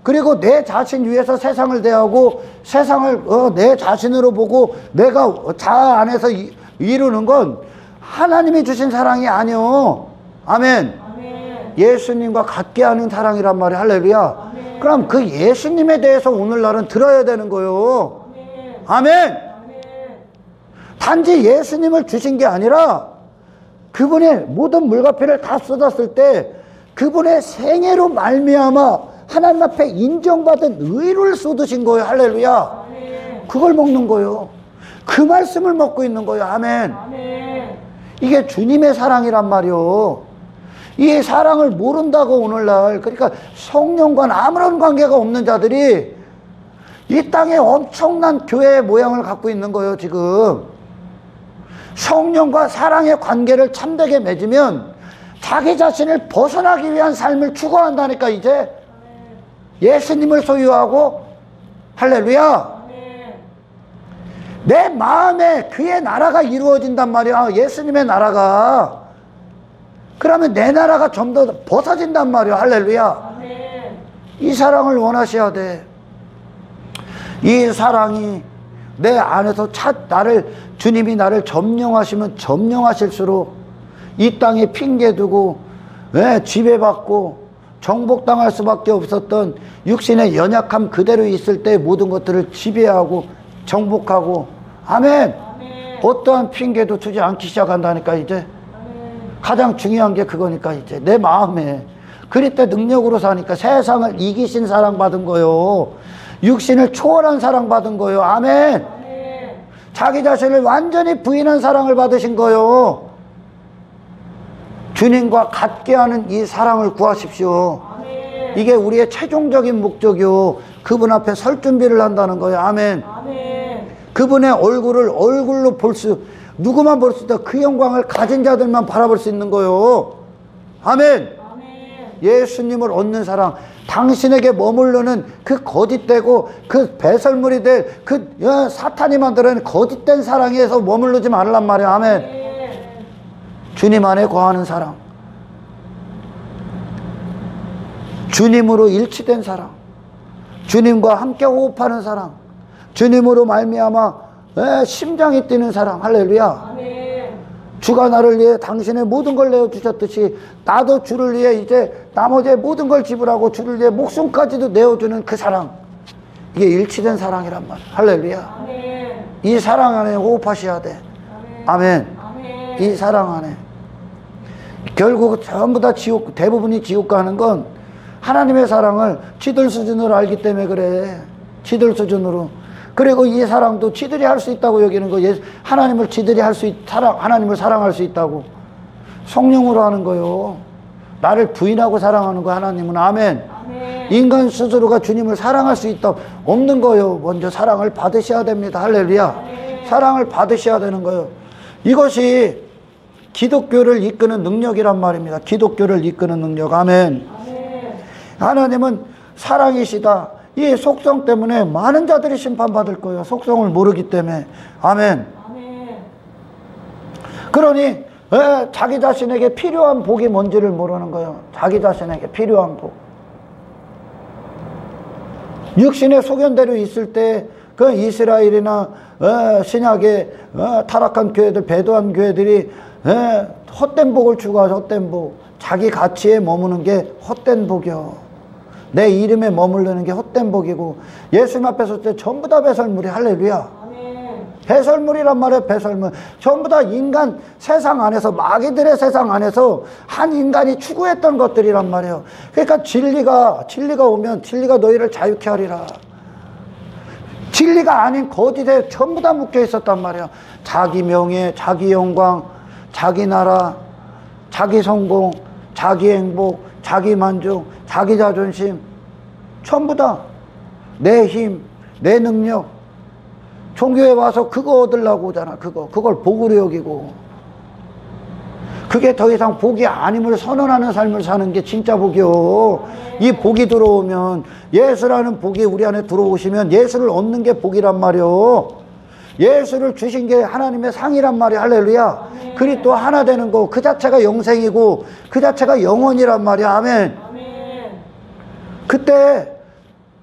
그리고 내 자신 위해서 세상을 대하고 세상을 내 자신으로 보고 내가 자아 안에서 이루는 건 하나님이 주신 사랑이 아니요. 아멘. 예수님과 같게 하는 사랑이란 말이에요. 할렐루야. 그럼 그 예수님에 대해서 오늘날은 들어야 되는 거예요. 아멘. 단지 예수님을 주신 게 아니라 그분의 모든 물과피를 다 쏟았을 때 그분의 생애로 말미암아 하나님 앞에 인정받은 의를 쏟으신 거예요. 할렐루야. 그걸 먹는 거예요. 그 말씀을 먹고 있는 거예요. 아멘. 이게 주님의 사랑이란 말이요. 이 사랑을 모른다고 오늘날 그러니까 성령과는 아무런 관계가 없는 자들이 이 땅에 엄청난 교회의 모양을 갖고 있는 거예요. 지금 성령과 사랑의 관계를 참되게 맺으면 자기 자신을 벗어나기 위한 삶을 추구한다니까. 이제 예수님을 소유하고 할렐루야. 내 마음에 그의 나라가 이루어진단 말이야. 예수님의 나라가. 그러면 내 나라가 좀 더 벗어진단 말이야. 할렐루야. 이 사랑을 원하셔야 돼. 이 사랑이 내 안에서 주님이 나를 점령하시면 점령하실수록 이 땅에 핑계두고 지배받고 정복당할 수밖에 없었던 육신의 연약함 그대로 있을 때 모든 것들을 지배하고 정복하고 아멘. 어떠한 핑계도 두지 않기 시작한다니까. 이제 가장 중요한 게 그거니까. 이제 내 마음에 그리스도의 능력으로 사니까 세상을 이기신 사랑 받은 거요. 육신을 초월한 사랑 받은 거요. 아멘. 자기 자신을 완전히 부인한 사랑을 받으신 거요. 주님과 같게 하는 이 사랑을 구하십시오. 이게 우리의 최종적인 목적이요. 그분 앞에 설 준비를 한다는 거예요. 아멘. 그분의 얼굴로 누구만 볼 수 있다. 그 영광을 가진 자들만 바라볼 수 있는 거예요. 아멘. 예수님을 얻는 사랑, 당신에게 머무르는 그 거짓되고 그 배설물이 될 그 사탄이 만들어낸 거짓된 사랑에서 머무르지 말란 말이야. 아멘. 주님 안에 거하는 사랑. 주님으로 일치된 사랑, 주님과 함께 호흡하는 사랑, 주님으로 말미암아 심장이 뛰는 사랑. 할렐루야. 아멘. 주가 나를 위해 당신의 모든 걸 내어주셨듯이 나도 주를 위해 이제 나머지의 모든 걸 지불하고 주를 위해 목숨까지도 내어주는 그 사랑, 이게 일치된 사랑이란 말이야. 할렐루야. 아멘. 이 사랑 안에 호흡하셔야 돼. 아멘. 아멘. 이 사랑 안에. 결국 전부 다 지옥, 대부분이 지옥 가는 건 하나님의 사랑을 지들 수준으로 알기 때문에 그래. 지들 수준으로. 그리고 이 사랑도 지들이 할 수 있다고 여기는 거. 하나님을 지들이 할 수 하나님을 사랑할 수 있다고. 성령으로 하는 거요. 나를 부인하고 사랑하는 거 하나님은. 아멘. 아멘. 인간 스스로가 주님을 사랑할 수 있다 없는 거요. 먼저 사랑을 받으셔야 됩니다. 할렐루야. 아멘. 사랑을 받으셔야 되는 거요. 이것이 기독교를 이끄는 능력이란 말입니다. 기독교를 이끄는 능력. 아멘. 아멘. 하나님은 사랑이시다. 이 속성 때문에 많은 자들이 심판받을 거예요. 속성을 모르기 때문에. 아멘. 아멘. 그러니 자기 자신에게 필요한 복이 뭔지를 모르는 거예요. 자기 자신에게 필요한 복. 육신의 소견대로 있을 때 그 이스라엘이나 신약의 타락한 교회들, 배도한 교회들이 헛된 복을 추구하죠. 헛된 복. 자기 가치에 머무는 게 헛된 복이요. 내 이름에 머무르는 게 헛된 복이고, 예수님 앞에 설 때 전부 다 배설물이. 할렐루야. 아멘. 배설물이란 말이에요. 배설물. 전부 다 인간 세상 안에서, 마귀들의 세상 안에서 한 인간이 추구했던 것들이란 말이에요. 그러니까 진리가 오면 진리가 너희를 자유케 하리라. 진리가 아닌 거짓에 전부 다 묶여 있었단 말이에요. 자기 명예, 자기 영광, 자기 나라, 자기 성공, 자기 행복, 자기 만족, 자기 자존심, 전부 다 내 힘, 내 능력. 종교에 와서 그거 얻으려고 오잖아. 그걸 복으로 여기고. 그게 더 이상 복이 아님을 선언하는 삶을 사는 게 진짜 복이요. 이 복이 들어오면, 예수라는 복이 우리 안에 들어오시면 예수를 얻는 게 복이란 말이요. 예수를 주신 게 하나님의 상이란 말이야. 할렐루야. 그리스도 하나 되는 거, 그 자체가 영생이고 그 자체가 영원이란 말이야. 아멘. 아멘. 그때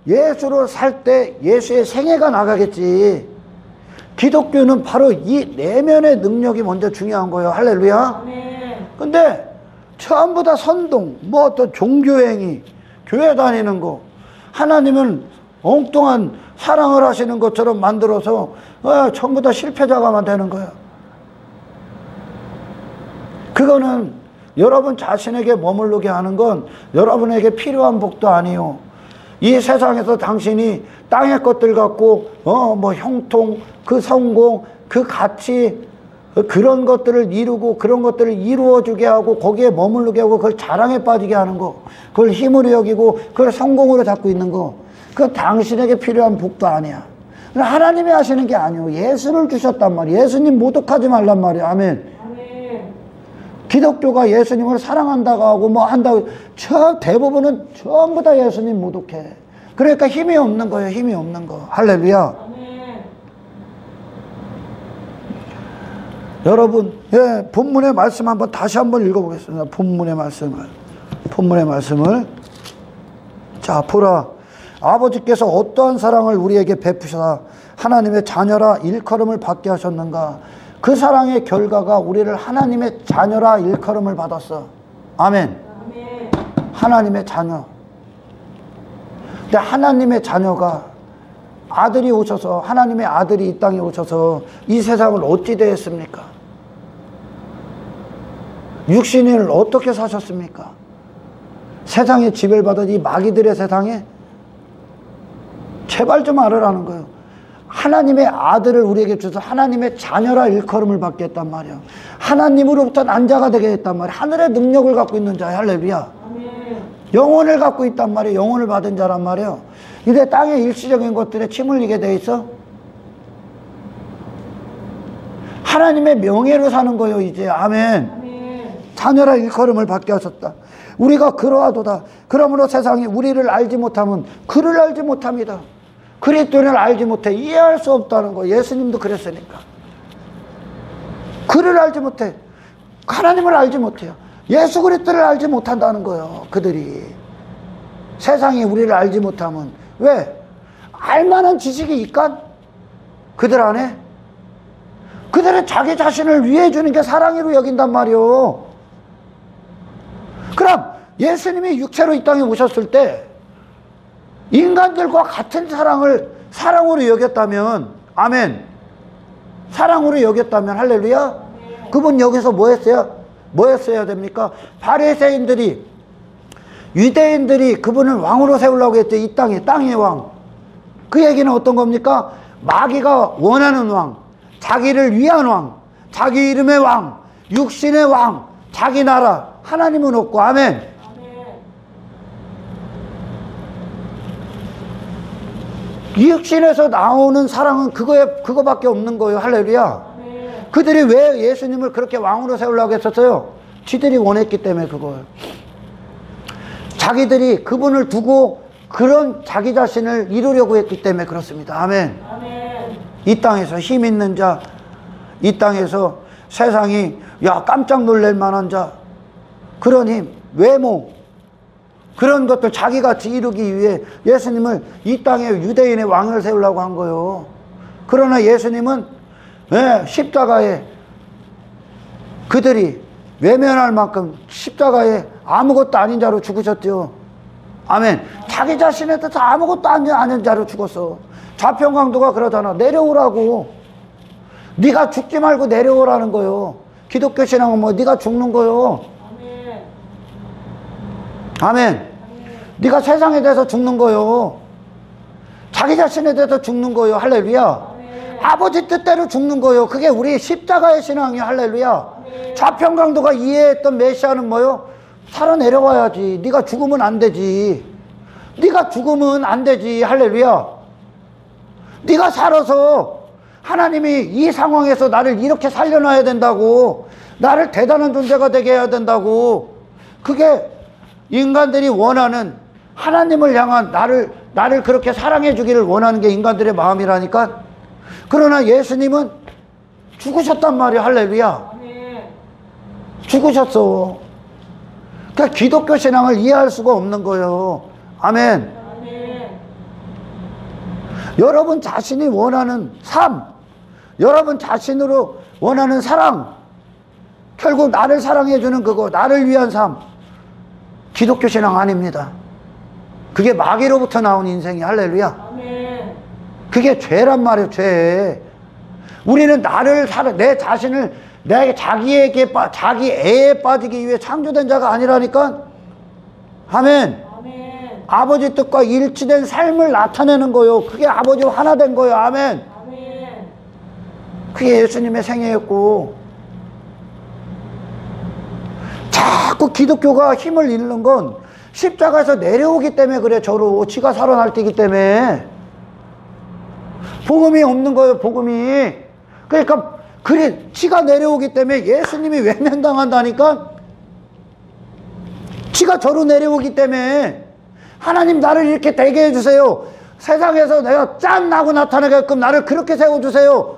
예수로 살 때 예수의 생애가 나가겠지. 기독교는 바로 이 내면의 능력이 먼저 중요한 거예요. 할렐루야. 아멘. 근데 전부 다 선동, 뭐 어떤 종교행위, 교회 다니는 거, 하나님은 엉뚱한 사랑을 하시는 것처럼 만들어서 전부 다 실패자가만 되는 거야. 그거는 여러분 자신에게 머무르게 하는 건 여러분에게 필요한 복도 아니요. 이 세상에서 당신이 땅의 것들 갖고 뭐 형통, 그 성공, 그 가치, 그런 것들을 이루고 그런 것들을 이루어주게 하고 거기에 머무르게 하고 그걸 자랑에 빠지게 하는 거, 그걸 힘으로 여기고 그걸 성공으로 잡고 있는 거, 그건 당신에게 필요한 복도 아니야. 하나님이 하시는 게 아니요. 예수를 주셨단 말이야. 예수님 모독하지 말란 말이야. 아멘. 아멘. 기독교가 예수님을 사랑한다고 하고 뭐 한다고, 대부분은 전부 다 예수님 모독해. 그러니까 힘이 없는 거예요. 힘이 없는 거. 할렐루야. 아멘. 여러분, 본문의 말씀 한번 다시 한번 읽어보겠습니다. 본문의 말씀을. 자, 보라. 아버지께서 어떠한 사랑을 우리에게 베푸셔서 하나님의 자녀라 일컬음을 받게 하셨는가. 그 사랑의 결과가 우리를 하나님의 자녀라 일컬음을 받았어. 아멘. 아멘. 하나님의 자녀. 근데 하나님의 자녀가 아들이 오셔서, 하나님의 아들이 이 땅에 오셔서 이 세상을 어찌 대했습니까? 육신을 어떻게 사셨습니까? 세상에 지배받은 이 마귀들의 세상에 제발 좀 알으라는 거예요. 하나님의 아들을 우리에게 주셔서 하나님의 자녀라 일컬음을 받게 했단 말이에요. 하나님으로부터 난 자가 되게 했단 말이에요. 하늘의 능력을 갖고 있는 자예요. 할렐루야. 아멘. 영혼을 갖고 있단 말이에요. 영혼을 받은 자란 말이에요. 근데 땅의 일시적인 것들에 침 흘리게 돼 있어? 하나님의 명예로 사는 거예요. 이제. 아멘. 아멘. 자녀라 일컬음을 받게 하셨다. 우리가 그러하도다. 그러므로 세상이 우리를 알지 못하면 그를 알지 못합니다. 그리스도를 알지 못해. 이해할 수 없다는 거. 예수님도 그랬으니까. 그를 알지 못해. 하나님을 알지 못해요. 예수 그리스도를 알지 못한다는 거예요. 그들이. 세상이 우리를 알지 못하면. 왜? 알만한 지식이 있간? 그들 안에? 그들은 자기 자신을 위해 주는 게 사랑으로 여긴단 말이요. 그럼 예수님이 육체로 이 땅에 오셨을 때 인간들과 같은 사랑을 사랑으로 여겼다면, 아멘, 사랑으로 여겼다면, 할렐루야, 그분 여기서 뭐 했어요? 뭐 했어야 됩니까? 바리새인들이, 유대인들이 그분을 왕으로 세우려고 했죠. 이 땅에, 땅의 왕. 그 얘기는 어떤 겁니까? 마귀가 원하는 왕, 자기를 위한 왕, 자기 이름의 왕, 육신의 왕, 자기 나라, 하나님은 없고. 아멘. 이 육신에서 나오는 사랑은 그거밖에 없는 거예요. 할렐루야. 그들이 왜 예수님을 그렇게 왕으로 세우려고 했었어요? 지들이 원했기 때문에 그거예요. 자기들이 그분을 두고 그런 자기 자신을 이루려고 했기 때문에 그렇습니다. 아멘. 이 땅에서 힘 있는 자, 이 땅에서 세상이 깜짝 놀랄 만한 자, 그런 힘, 외모, 그런 것들 자기같이 이루기 위해 예수님을 이 땅에 유대인의 왕을 세우려고 한 거예요. 그러나 예수님은 십자가에 그들이 외면할 만큼 십자가에 아무것도 아닌 자로 죽으셨죠. 아멘. 자기 자신에 대해서 아무것도 아닌 자로 죽었어. 좌편강도가 그러잖아. 내려오라고. 네가 죽지 말고 내려오라는 거요. 기독교 신앙은 뭐 네가 죽는 거요. 아멘. 네가 세상에 대해서 죽는 거요. 자기 자신에 대해서 죽는 거요. 할렐루야. 아버지 뜻대로 죽는 거요. 그게 우리 십자가의 신앙이요. 할렐루야. 좌편강도가 이해했던 메시아는 뭐요? 살아 내려와야지. 네가 죽으면 안 되지. 네가 죽으면 안 되지. 할렐루야. 네가 살아서 하나님이 이 상황에서 나를 이렇게 살려놔야 된다고, 나를 대단한 존재가 되게 해야 된다고. 그게 인간들이 원하는, 하나님을 향한 나를 그렇게 사랑해 주기를 원하는 게 인간들의 마음이라니까. 그러나 예수님은 죽으셨단 말이야. 할렐루야. 죽으셨어. 그러니까 기독교 신앙을 이해할 수가 없는 거예요. 아멘. 여러분 자신이 원하는 삶, 여러분 자신으로 원하는 사랑, 결국 나를 사랑해 주는 그거, 나를 위한 삶, 기독교 신앙 아닙니다. 그게 마귀로부터 나온 인생이. 할렐루야. 그게 죄란 말이에요. 죄. 우리는 내 자신을 자기 애에 빠지기 위해 창조된 자가 아니라니까. 아멘. 아버지 뜻과 일치된 삶을 나타내는 거요. 그게 아버지와 하나 된 거요. 아멘. 그게 예수님의 생애였고, 자꾸 기독교가 힘을 잃는 건 십자가에서 내려오기 때문에 그래. 저로 지가 살아날뛰기 때문에. 복음이 없는 거예요. 복음이. 그러니까 그래, 지가 내려오기 때문에 예수님이 외면당한다니까. 지가 저로 내려오기 때문에 하나님 나를 이렇게 되게 해주세요. 세상에서 내가 짠 나고 나타나게끔 나를 그렇게 세워주세요.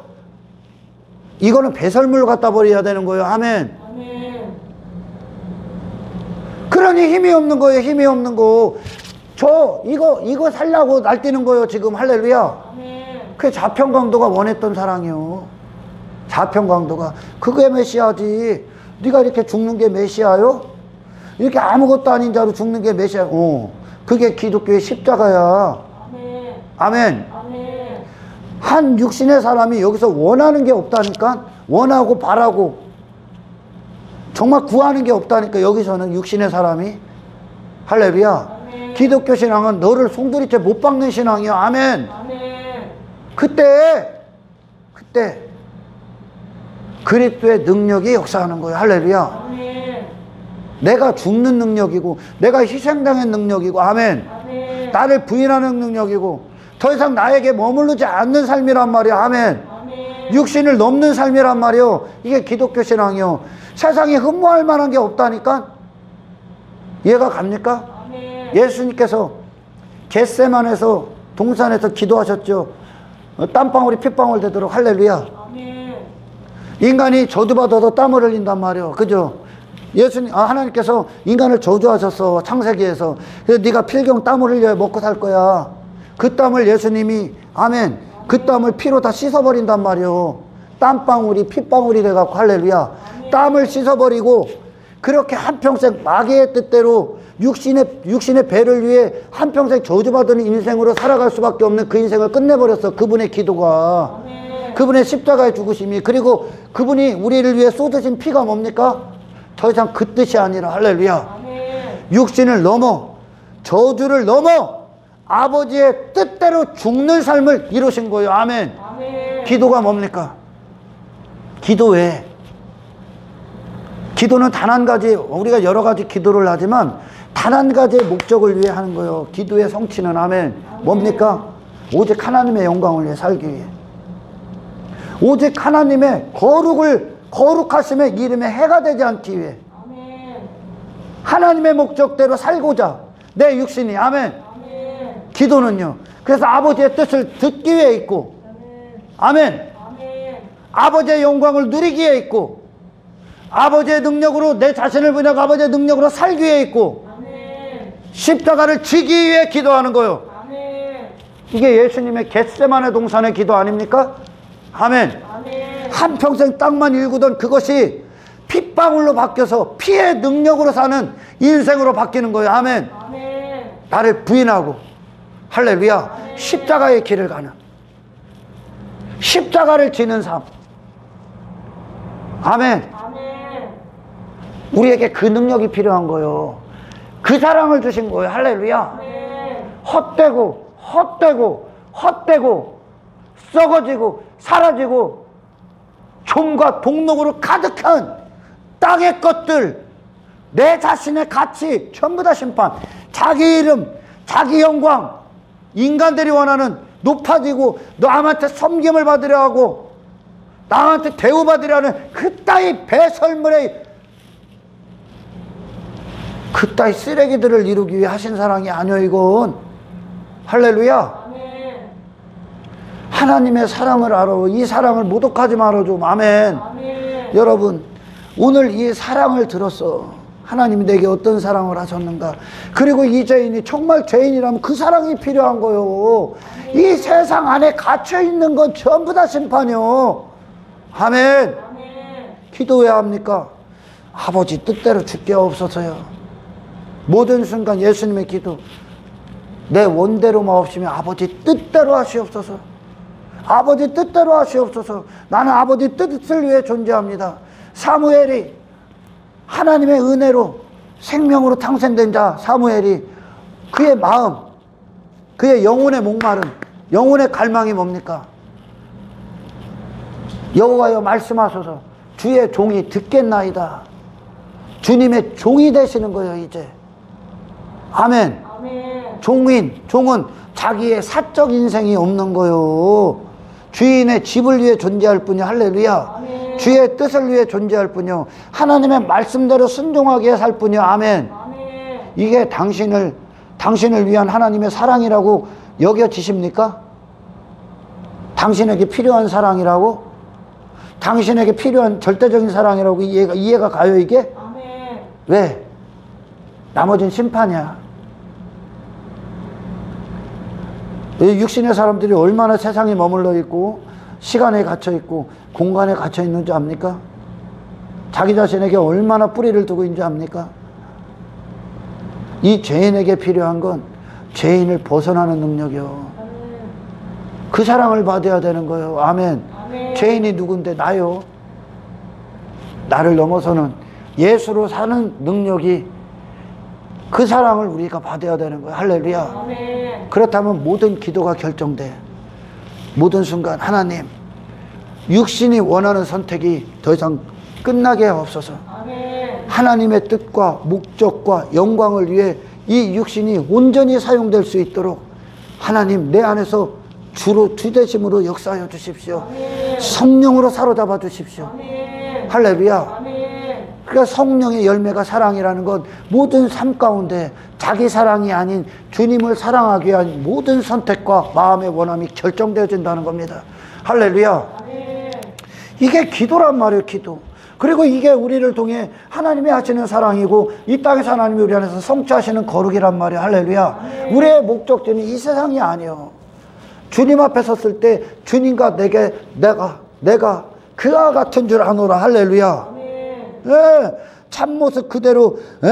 이거는 배설물 갖다 버려야 되는 거예요. 아멘. 그러니 힘이 없는 거예요. 힘이 없는 거. 이거 살려고 날뛰는 거예요. 지금. 할렐루야. 그게 좌편강도가 원했던 사랑이요. 좌편강도가. 그게 메시아지. 네가 이렇게 죽는 게 메시아요? 이렇게 아무것도 아닌 자로 죽는 게 메시아. 그게 기독교의 십자가야. 아멘. 한 육신의 사람이 여기서 원하는 게 없다니까. 원하고 바라고 정말 구하는 게 없다니까. 여기서는 육신의 사람이. 할렐루야. 기독교 신앙은 너를 송두리째 못 박는 신앙이야. 아멘. 그때 그리스도의 능력이 역사하는 거예요. 할렐루야. 내가 죽는 능력이고, 내가 희생당한 능력이고, 아멘. 나를 부인하는 능력이고, 더 이상 나에게 머무르지 않는 삶이란 말이야. 아멘. 육신을 넘는 삶이란 말이요. 이게 기독교 신앙이요. 세상에 흠모할 만한 게 없다니까. 이해가 갑니까? 예수님께서 겟세마네에서 동산에서 기도하셨죠. 땀방울이 핏방울 되도록. 할렐루야. 인간이 저주받아도 땀을 흘린단 말이에요. 그죠? 하나님께서 인간을 저주하셨어, 창세기에서. 그래서 네가 필경 땀을 흘려야 먹고 살 거야. 그 땀을 예수님이, 아멘, 그 땀을 피로 다 씻어버린단 말이요. 땀방울이 핏방울이 돼갖고, 할렐루야. 땀을 씻어버리고 그렇게 한평생 마귀의 뜻대로 육신의 배를 위해 한평생 저주받은 인생으로 살아갈 수밖에 없는 그 인생을 끝내버렸어. 그분의 기도가. 그분의 십자가의 죽으심이. 그리고 그분이 우리를 위해 쏟으신 피가 뭡니까? 더 이상 그 뜻이 아니라, 할렐루야, 육신을 넘어, 저주를 넘어 아버지의 뜻대로 죽는 삶을 이루신 거예요. 아멘. 기도가 뭡니까? 기도 외에, 기도는 단 한 가지, 우리가 여러 가지 기도를 하지만 단 한 가지의 목적을 위해 하는 거예요. 기도의 성취는, 아멘, 뭡니까? 오직 하나님의 영광을 위해 살기 위해, 오직 하나님의 거룩하심의 이름에 해가 되지 않기 위해, 하나님의 목적대로 살고자 내 육신이, 아멘, 기도는요, 그래서 아버지의 뜻을 듣기 위해 있고, 아멘, 아버지의 영광을 누리기 위해 있고, 아버지의 능력으로 내 자신을 부인하고 아버지의 능력으로 살기 위해 있고, 십자가를 지기 위해 기도하는 거예요. 이게 예수님의 겟세마네 동산의 기도 아닙니까? 아멘. 한평생 땅만 일구던 그것이 핏방울로 바뀌어서 피의 능력으로 사는 인생으로 바뀌는 거예요. 아멘. 나를 부인하고, 할렐루야, 십자가의 길을 가는, 십자가를 지는 삶. 아멘. 우리에게 그 능력이 필요한 거예요. 그 사랑을 주신 거예요. 할렐루야. 헛되고 썩어지고 사라지고 종과 동록으로 가득한 땅의 것들, 내 자신의 가치 전부 다 심판, 자기 이름, 자기 영광, 인간들이 원하는 높아지고 남한테 섬김을 받으려 하고 남한테 대우받으려는 그따위 배설물의, 그따위 쓰레기들을 이루기 위해 하신 사랑이 아니요 이건. 할렐루야. 하나님의 사랑을 알아. 이 사랑을 모독하지 말아 좀. 아멘. 여러분, 오늘 이 사랑을 들었어. 하나님이 내게 어떤 사랑을 하셨는가. 그리고 이 죄인이 정말 죄인이라면 그 사랑이 필요한 거요. 이 세상 안에 갇혀있는 건 전부 다 심판이요. 아멘. 기도 왜 합니까? 아버지 뜻대로 죽게 없어서요. 모든 순간 예수님의 기도, 내 원대로 마옵시며 아버지 뜻대로 하시옵소서. 아버지 뜻대로 하시옵소서. 나는 아버지 뜻을 위해 존재합니다. 사무엘이 하나님의 은혜로 생명으로 탄생된 자, 사무엘이 그의 마음, 그의 영혼의 목마름, 영혼의 갈망이 뭡니까? 여호와여 말씀하소서. 주의 종이 듣겠나이다. 주님의 종이 되시는 거예요 이제. 아멘. 종은 자기의 사적 인생이 없는 거요. 주인의 집을 위해 존재할 뿐이요. 할렐루야. 아멘. 주의 뜻을 위해 존재할 뿐이요. 하나님의 말씀대로 순종하게 살 뿐이요. 아멘. 아멘. 이게 당신을 위한 하나님의 사랑이라고 여겨지십니까? 당신에게 필요한 사랑이라고? 당신에게 필요한 절대적인 사랑이라고 이해가 가요 이게? 아멘. 왜? 나머지는 심판이야. 육신의 사람들이 얼마나 세상에 머물러 있고 시간에 갇혀 있고 공간에 갇혀 있는지 압니까? 자기 자신에게 얼마나 뿌리를 두고 있는지 압니까? 이 죄인에게 필요한 건 죄인을 벗어나는 능력이요. 그 사랑을 받아야 되는 거예요. 아멘. 죄인이 누군데? 나요. 나를 넘어서는 예수로 사는 능력이, 그 사랑을 우리가 받아야 되는 거예요. 할렐루야. 아멘. 그렇다면 모든 기도가 결정돼. 모든 순간 하나님, 육신이 원하는 선택이 더 이상 끝나게 없어서 아멘. 하나님의 뜻과 목적과 영광을 위해 이 육신이 온전히 사용될 수 있도록 하나님 내 안에서 주 되심으로 역사하여 주십시오. 아멘. 성령으로 사로잡아 주십시오. 아멘. 할렐루야. 아멘. 그러니까 성령의 열매가 사랑이라는 건 모든 삶 가운데 자기 사랑이 아닌 주님을 사랑하기 위한 모든 선택과 마음의 원함이 결정되어진다는 겁니다. 할렐루야. 이게 기도란 말이에요. 기도. 그리고 이게 우리를 통해 하나님이 하시는 사랑이고 이 땅에서 하나님이 우리 안에서 성취하시는 거룩이란 말이야. 할렐루야. 우리의 목적지는 이 세상이 아니요. 주님 앞에 섰을 때 주님과 내가 그와 같은 줄 아노라. 할렐루야. 예, 참모습 그대로, 예,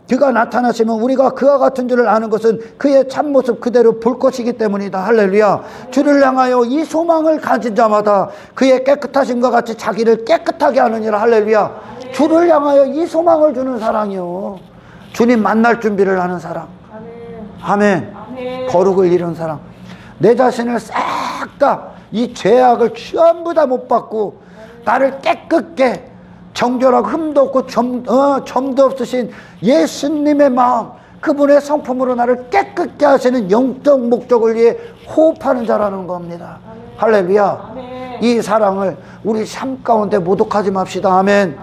그가 나타나시면 우리가 그와 같은 줄을 아는 것은 그의 참모습 그대로 볼 것이기 때문이다. 할렐루야. 주를 향하여 이 소망을 가진 자마다 그의 깨끗하심과 같이 자기를 깨끗하게 하느니라. 할렐루야. 주를 향하여 이 소망을 주는 사랑이요. 주님 만날 준비를 하는 사랑. 아멘. 거룩을 이룬 사랑. 내 자신을 싹 다 이 죄악을 전부 다 못 받고 나를 깨끗게 정결하고 흠도 없고 점도 없으신 예수님의 마음, 그분의 성품으로 나를 깨끗게 하시는 영적 목적을 위해 호흡하는 자라는 겁니다. 할렐루야. 이 사랑을 우리 삶 가운데 모독하지 맙시다. 아멘.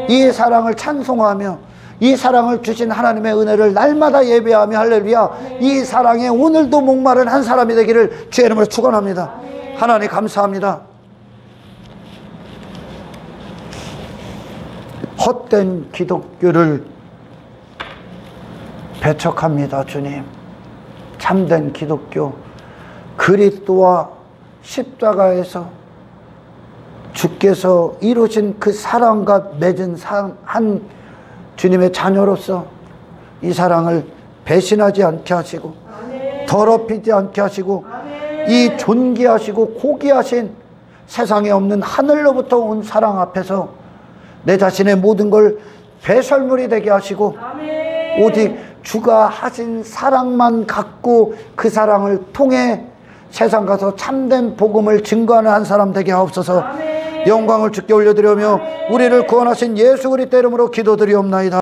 이 사랑을 찬송하며 이 사랑을 주신 하나님의 은혜를 날마다 예배하며 할렐루야. 이 사랑에 오늘도 목마른 한 사람이 되기를 주의 이름으로 축원합니다. 하나님 감사합니다. 헛된 기독교를 배척합니다. 주님, 참된 기독교, 그리스도와 십자가에서 주께서 이루신 그 사랑과 맺은 한 주님의 자녀로서 이 사랑을 배신하지 않게 하시고 더럽히지 않게 하시고 이 존귀하시고 고귀하신 세상에 없는 하늘로부터 온 사랑 앞에서 내 자신의 모든 걸 배설물이 되게 하시고 오직 주가 하신 사랑만 갖고 그 사랑을 통해 세상 가서 참된 복음을 증거하는 한 사람 되게 하옵소서. 영광을 주께 올려드리며 우리를 구원하신 예수 그리스도 이름으로 기도드리옵나이다.